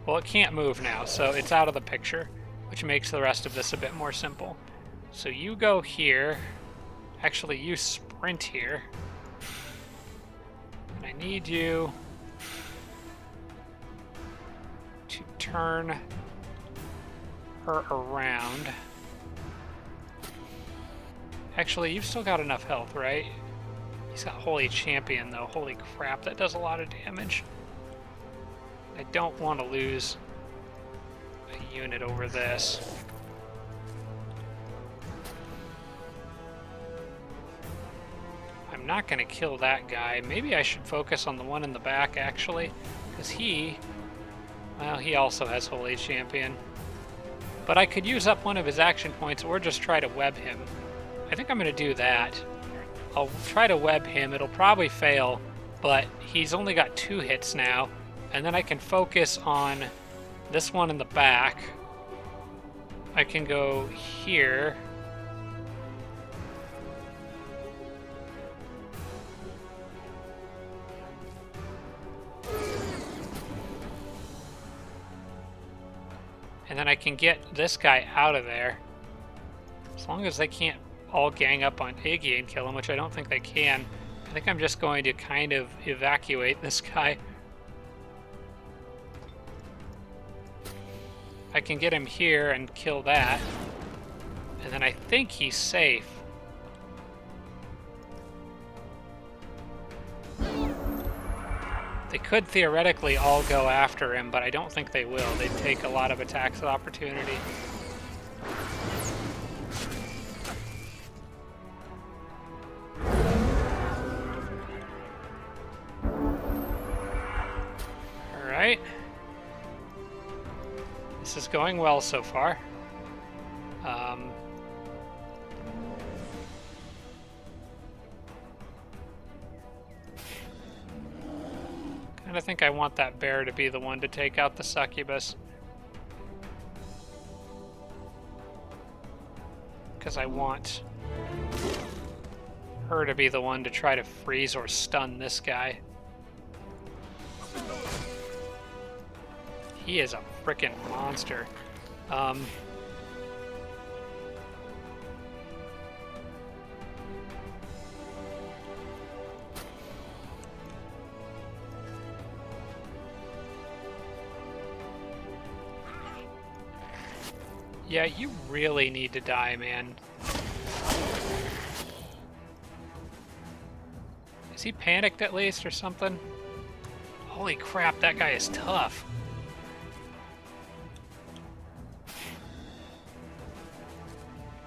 Well, it can't move now, so it's out of the picture, which makes the rest of this a bit more simple. So you go here. Actually, you sprint here. And I need you to turn her around. Actually, you've still got enough health, right? He's got Holy Champion, though. Holy crap, that does a lot of damage. I don't want to lose a unit over this. I'm not going to kill that guy. Maybe I should focus on the one in the back, actually, because he also has Holy Champion. But I could use up one of his action points or just try to web him. I think I'm going to do that. I'll try to web him. It'll probably fail, but he's only got 2 hits now. And then I can focus on this one in the back. I can go here. And then I can get this guy out of there. As long as they can't all gang up on Iggi and kill him, which I don't think they can. I think I'm just going to kind of evacuate this guy. I can get him here and kill that. And then I think he's safe. They could theoretically all go after him, but I don't think they will. They'd take a lot of attacks of opportunity. Alright. This is going well so far. I think I want that bear to be the one to take out the succubus. Because I want her to be the one to try to freeze or stun this guy. He is a frickin' monster. Yeah, you really need to die, man. Is he panicked at least or something? Holy crap, that guy is tough.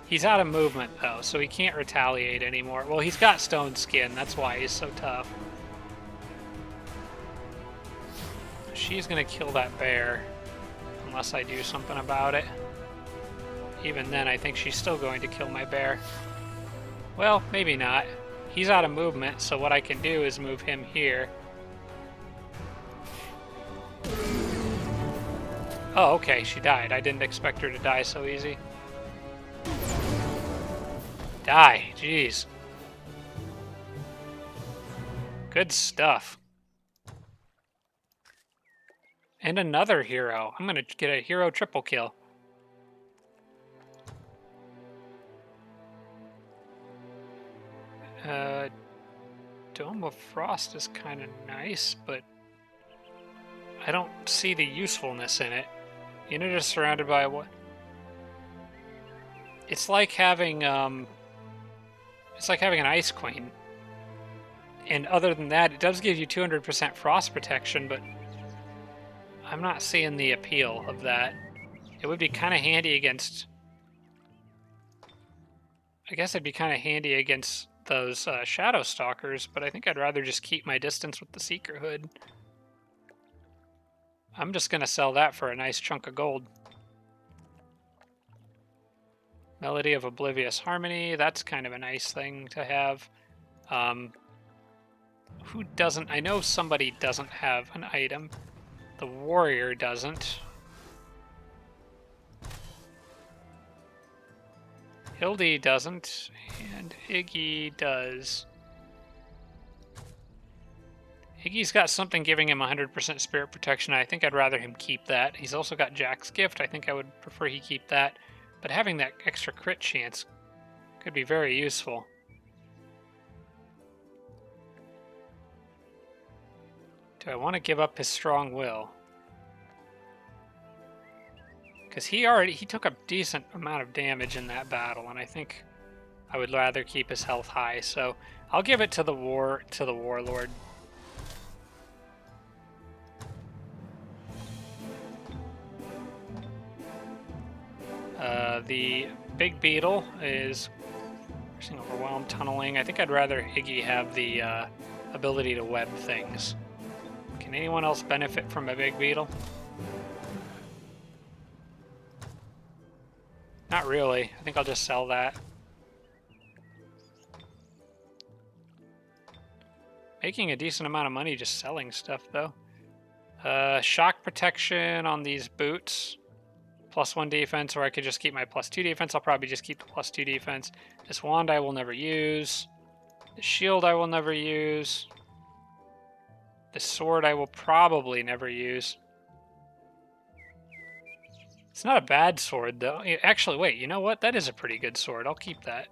He's out of movement, though, so he can't retaliate anymore. Well, he's got stone skin, that's why he's so tough. She's gonna kill that bear, unless I do something about it. Even then, I think she's still going to kill my bear. Well, maybe not. He's out of movement, so what I can do is move him here. Oh, okay, she died. I didn't expect her to die so easy. Die, jeez. Good stuff. And another hero. I'm gonna get a hero triple kill. Dome of Frost is kind of nice, but I don't see the usefulness in it. Unit is surrounded by what? It's like having an Ice Queen. And other than that, it does give you 200% frost protection, but I'm not seeing the appeal of that. It would be kind of handy against... I guess it'd be kind of handy against those Shadow Stalkers, but I think I'd rather just keep my distance with the Seeker Hood. I'm just going to sell that for a nice chunk of gold. Melody of Oblivious Harmony, that's kind of a nice thing to have. Who doesn't? I know somebody doesn't have an item. The Warrior doesn't. Hildy doesn't, and Iggy does. Iggy's got something giving him 100% spirit protection. I think I'd rather him keep that. He's also got Jack's Gift. I think I would prefer he keep that. But having that extra crit chance could be very useful. Do I want to give up his strong will? Because he took a decent amount of damage in that battle, and I think I would rather keep his health high. So I'll give it to the Warlord. The Big Beetle is overwhelmed tunneling. I think I'd rather Iggy have the ability to web things. Can anyone else benefit from a Big Beetle? Not really. I think I'll just sell that. Making a decent amount of money just selling stuff, though. Shock protection on these boots. +1 defense, or I could just keep my +2 defense. I'll probably just keep the +2 defense. This wand I will never use. The shield I will never use. The sword I will probably never use. It's not a bad sword, though. Actually, wait, you know what? That is a pretty good sword. I'll keep that.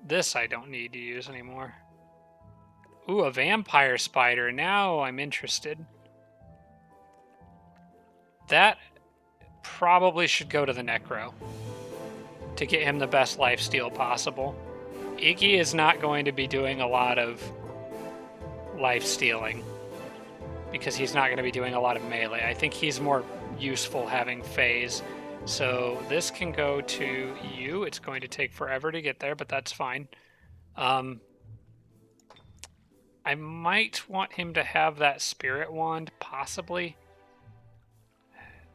This I don't need to use anymore. Ooh, a vampire spider. Now I'm interested. That probably should go to the Necro to get him the best lifesteal possible. Iggy is not going to be doing a lot of lifestealing because he's not going to be doing a lot of melee. I think he's more useful having phase. So this can go to you. It's going to take forever to get there, but that's fine. I might want him to have that spirit wand, possibly.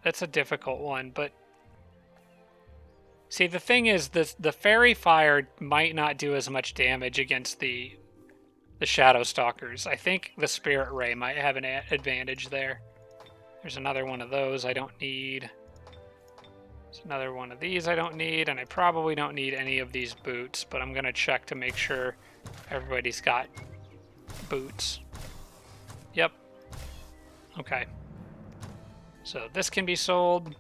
That's a difficult one, but see, the thing is, the fairy fire might not do as much damage against the Shadow Stalkers. I think the Spirit Ray might have an advantage there. There's another one of those I don't need. There's another one of these I don't need, and I probably don't need any of these boots, but I'm going to check to make sure everybody's got boots. Yep. Okay. So this can be sold,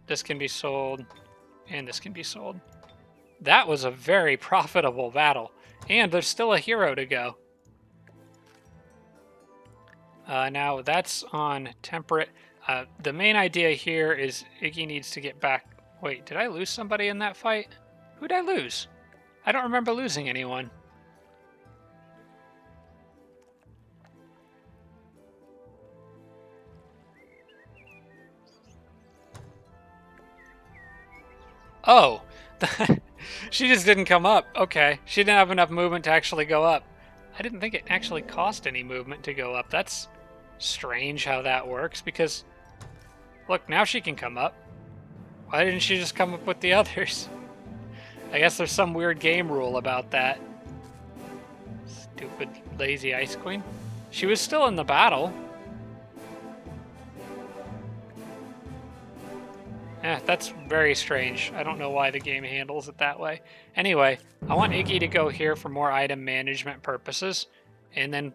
this can be sold, and this can be sold. That was a very profitable battle, and there's still a hero to go. Now that's on Temperate. The main idea here is Iggy needs to get back. Wait, did I lose somebody in that fight? Who'd I lose? I don't remember losing anyone. Oh, she just didn't come up. Okay, she didn't have enough movement to actually go up. I didn't think it actually cost any movement to go up. That's strange how that works, because look, now she can come up. Why didn't she just come up with the others? I guess there's some weird game rule about that. Stupid lazy Ice Queen. She was still in the battle. Yeah, that's very strange. I don't know why the game handles it that way. Anyway, I want Iggy to go here for more item management purposes. And then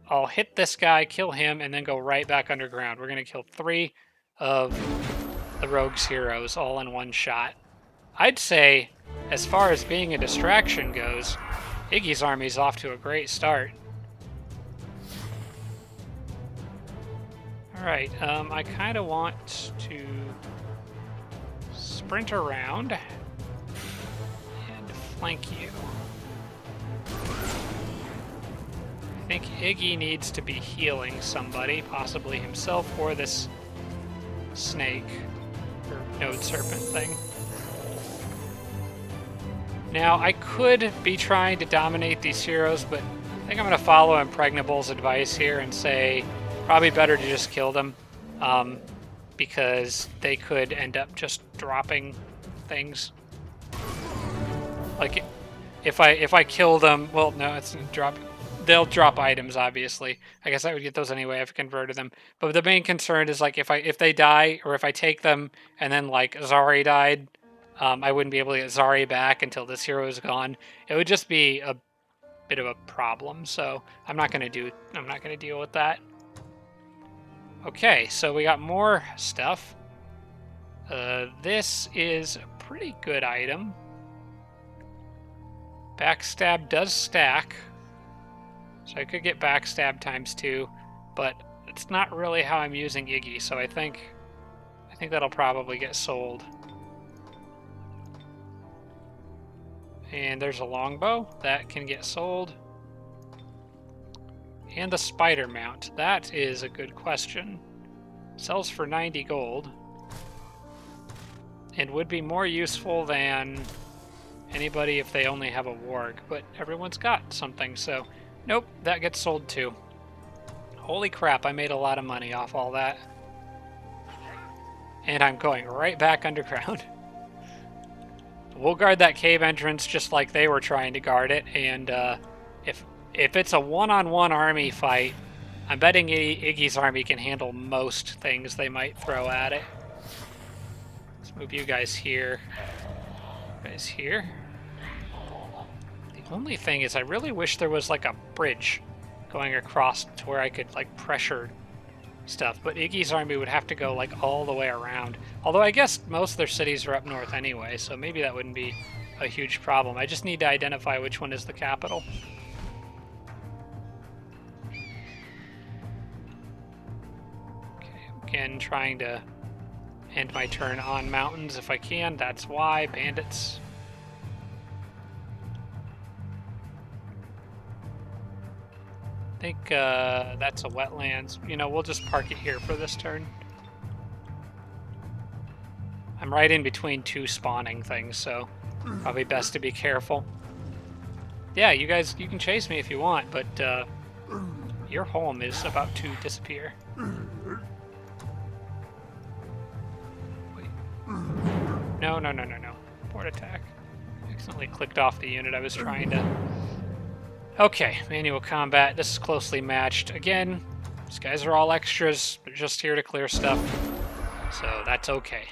I'll hit this guy, kill him, and then go right back underground. We're going to kill 3 of the Rogue's heroes all in one shot. I'd say, as far as being a distraction goes, Iggy's army's off to a great start. Alright, I kind of want to sprint around and flank you. I think Iggy needs to be healing somebody, possibly himself or this snake or node serpent thing. Now, I could be trying to dominate these heroes, but I think I'm going to follow Impregnable's advice here and say probably better to just kill them, because they could end up just dropping things. Like, if I kill them, well, no, it's drop. They'll drop items, obviously. I guess I would get those anyway if I converted them. But the main concern is like if they die or if I take them and then like Zari died, I wouldn't be able to get Zari back until this hero is gone. It would just be a bit of a problem. So I'm not gonna deal with that. Okay, so we got more stuff. This is a pretty good item. Backstab does stack. So I could get backstab ×2, but it's not really how I'm using Iggy, so I think that'll probably get sold. And there's a longbow that can get sold. And the spider mount. That is a good question. Sells for 90 gold. And would be more useful than anybody if they only have a warg, but everyone's got something, so nope, that gets sold too. Holy crap, I made a lot of money off all that. And I'm going right back underground. We'll guard that cave entrance just like they were trying to guard it, and if it's a one-on-one army fight, I'm betting Iggy's army can handle most things they might throw at it. Let's move you guys here. You guys here. The only thing is I really wish there was like a bridge going across to where I could like pressure stuff, but Iggy's army would have to go like all the way around. Although I guess most of their cities are up north anyway, so maybe that wouldn't be a huge problem. I just need to identify which one is the capital. Okay, again, trying to end my turn on mountains if I can. That's why. Bandits. I think that's a wetlands. You know, we'll just park it here for this turn. I'm right in between two spawning things, so probably best to be careful. Yeah, you guys, you can chase me if you want, but your home is about to disappear. Wait. No. Port attack. Accidentally clicked off the unit I was trying to... Okay, manual combat. This is closely matched. Again, these guys are all extras. They're just here to clear stuff. So that's okay.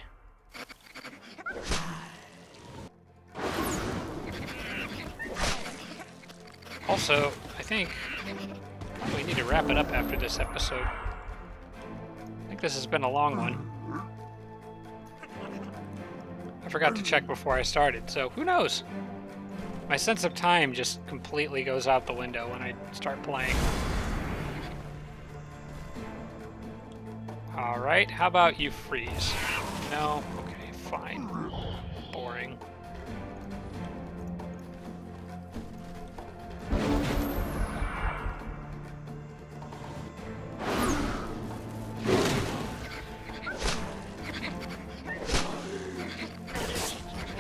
Also, I think we need to wrap it up after this episode. I think this has been a long one. I forgot to check before I started, so who knows? My sense of time just completely goes out the window when I start playing. Alright, how about you freeze? No? Okay, fine. Boring.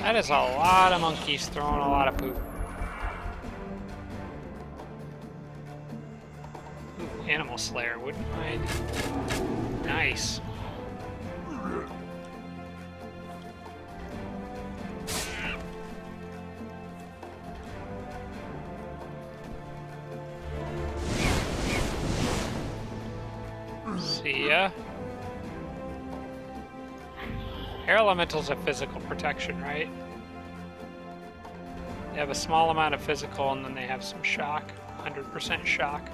That is a lot of monkeys throwing a lot of poop. Ooh, Animal Slayer, wouldn't mind. Nice. See ya. Air elementals have physical protection, right? They have a small amount of physical, and then they have some shock. 100% shock.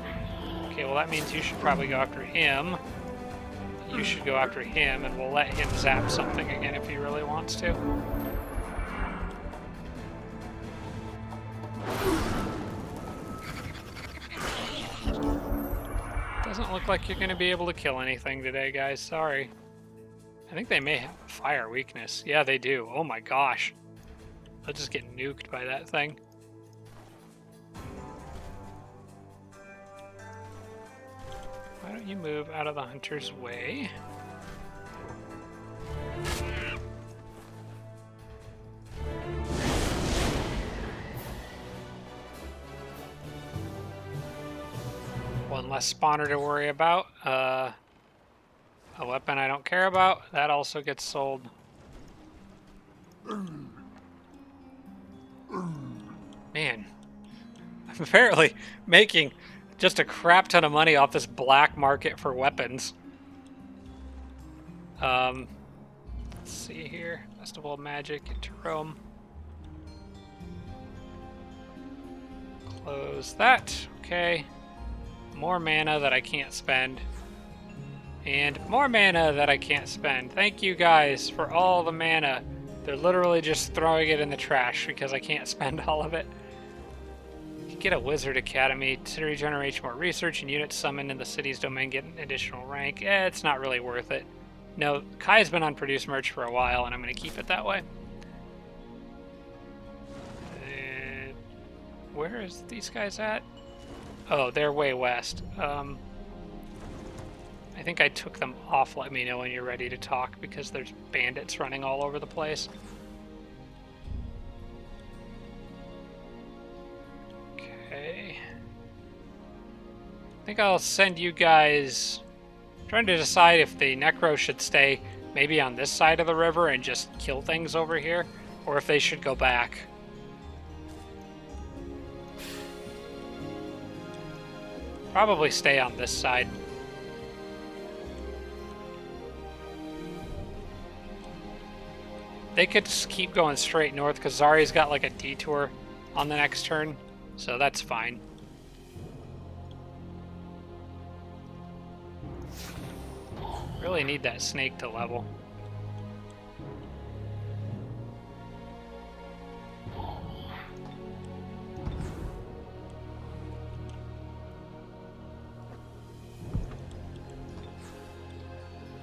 Okay, well that means you should probably go after him. You should go after him, and we'll let him zap something again if he really wants to. Doesn't look like you're going to be able to kill anything today, guys. Sorry. I think they may have a fire weakness. Yeah, they do. Oh my gosh. They'll just get nuked by that thing. Why don't you move out of the hunter's way? One less spawner to worry about. A weapon I don't care about. That also gets sold. Man. I'm apparently making just a crap ton of money off this black market for weapons. Let's see here. Festival of Magic, into Rome. Close that. Okay. More mana that I can't spend. And more mana that I can't spend. Thank you guys for all the mana. They're literally just throwing it in the trash because I can't spend all of it. You get a Wizard Academy. City generates more research and units summoned in the city's domain get an additional rank. It's not really worth it. No, Kai's been on Produce Merch for a while, and I'm going to keep it that way. Where is these guys at? Oh, they're way west. I think I took them off. Let me know when you're ready to talk, because there's bandits running all over the place. Okay. I think I'll send you guys... I'm trying to decide if the Necro should stay maybe on this side of the river and just kill things over here, or if they should go back. Probably stay on this side. They could just keep going straight north because Zari's got like a detour on the next turn, so that's fine. Really need that snake to level.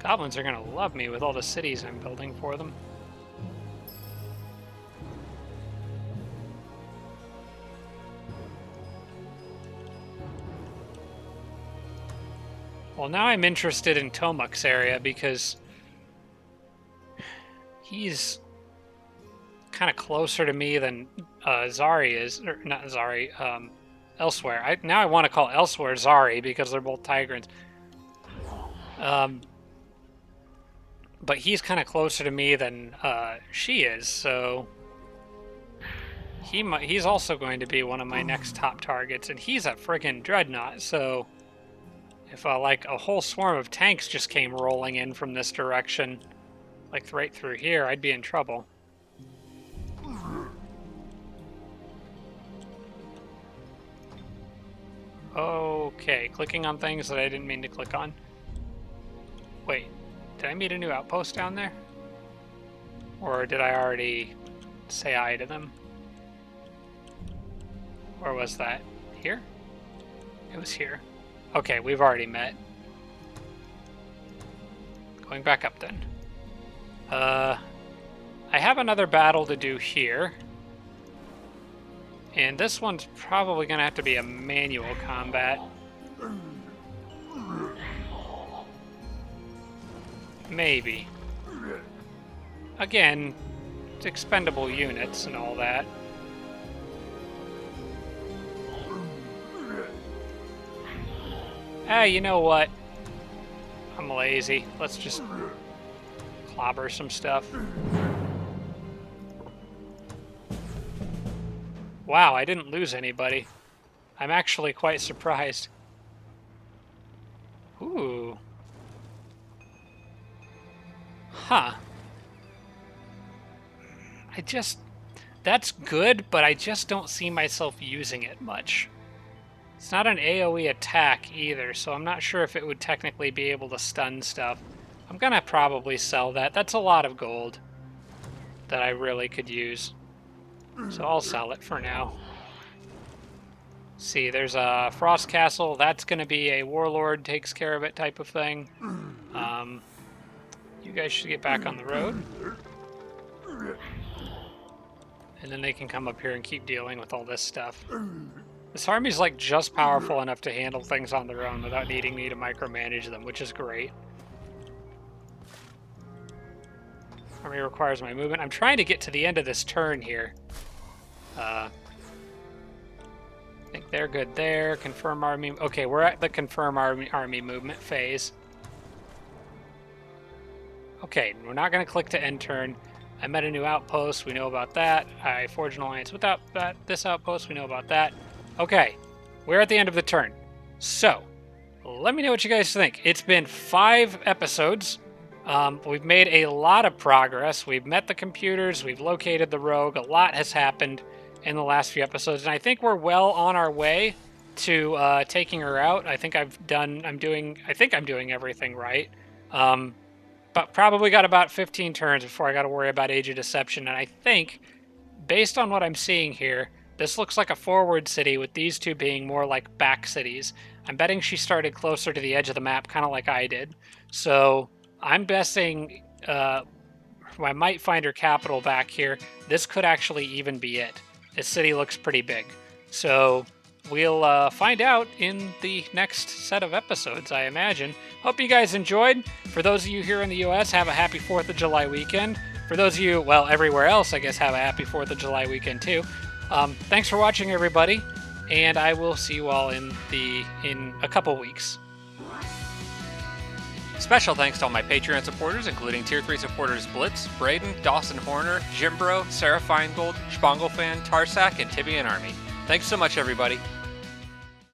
Goblins are gonna love me with all the cities I'm building for them. Well, now I'm interested in Tomuk's area because he's kind of closer to me than Zari is, or not Zari, Elsewhere. Now I want to call Elsewhere Zari because they're both Tigrants. But he's kind of closer to me than she is, so he's also going to be one of my next top targets, and he's a friggin' dreadnought, so if like a whole swarm of tanks just came rolling in from this direction, like right through here, I'd be in trouble. Okay, clicking on things that I didn't mean to click on. Wait, did I meet a new outpost down there? Or did I already say hi to them? Or was that here? It was here. Okay, we've already met. Going back up then. I have another battle to do here. And this one's probably going to have to be a manual combat. Maybe. Again, it's expendable units and all that. Ah, you know what? I'm lazy. Let's just clobber some stuff. Wow, I didn't lose anybody. I'm actually quite surprised. Ooh. Huh. That's good, but I just don't see myself using it much. It's not an AoE attack either, so I'm not sure if it would technically be able to stun stuff. I'm gonna probably sell that. That's a lot of gold that I really could use. So I'll sell it for now. See, there's a Frost Castle. That's going to be a warlord takes care of it type of thing. You guys should get back on the road. And then they can come up here and keep dealing with all this stuff. This army's like just powerful enough to handle things on their own without needing me to micromanage them, which is great. Army requires my movement. I'm trying to get to the end of this turn here. I think they're good there. Confirm army. Okay, we're at the confirm army movement phase. Okay, we're not going to click to end turn. I met a new outpost. We know about that. I forged an alliance without this outpost. We know about that. Okay, we're at the end of the turn. So, let me know what you guys think. It's been 5 episodes. We've made a lot of progress. We've met the computers. We've located the rogue. A lot has happened in the last few episodes, and I think we're well on our way to taking her out. I think I'm doing everything right. But probably got about 15 turns before I got to worry about Age of Deception. And I think, based on what I'm seeing here, this looks like a forward city with these two being more like back cities. I'm betting she started closer to the edge of the map, kind of like I did. So I'm guessing I might find her capital back here. This could actually even be it. This city looks pretty big. So we'll find out in the next set of episodes, I imagine. Hope you guys enjoyed. For those of you here in the U.S., have a happy 4th of July weekend. For those of you, well, everywhere else, I guess, have a happy 4th of July weekend too. Thanks for watching, everybody, and I will see you all in a couple weeks. Special thanks to all my Patreon supporters, including Tier 3 supporters Blitz, Braden, Dawson Horner, Jimbro, Sarah Feingold, Spanglefan, Tarsak, and Tibby and Army. Thanks so much, everybody.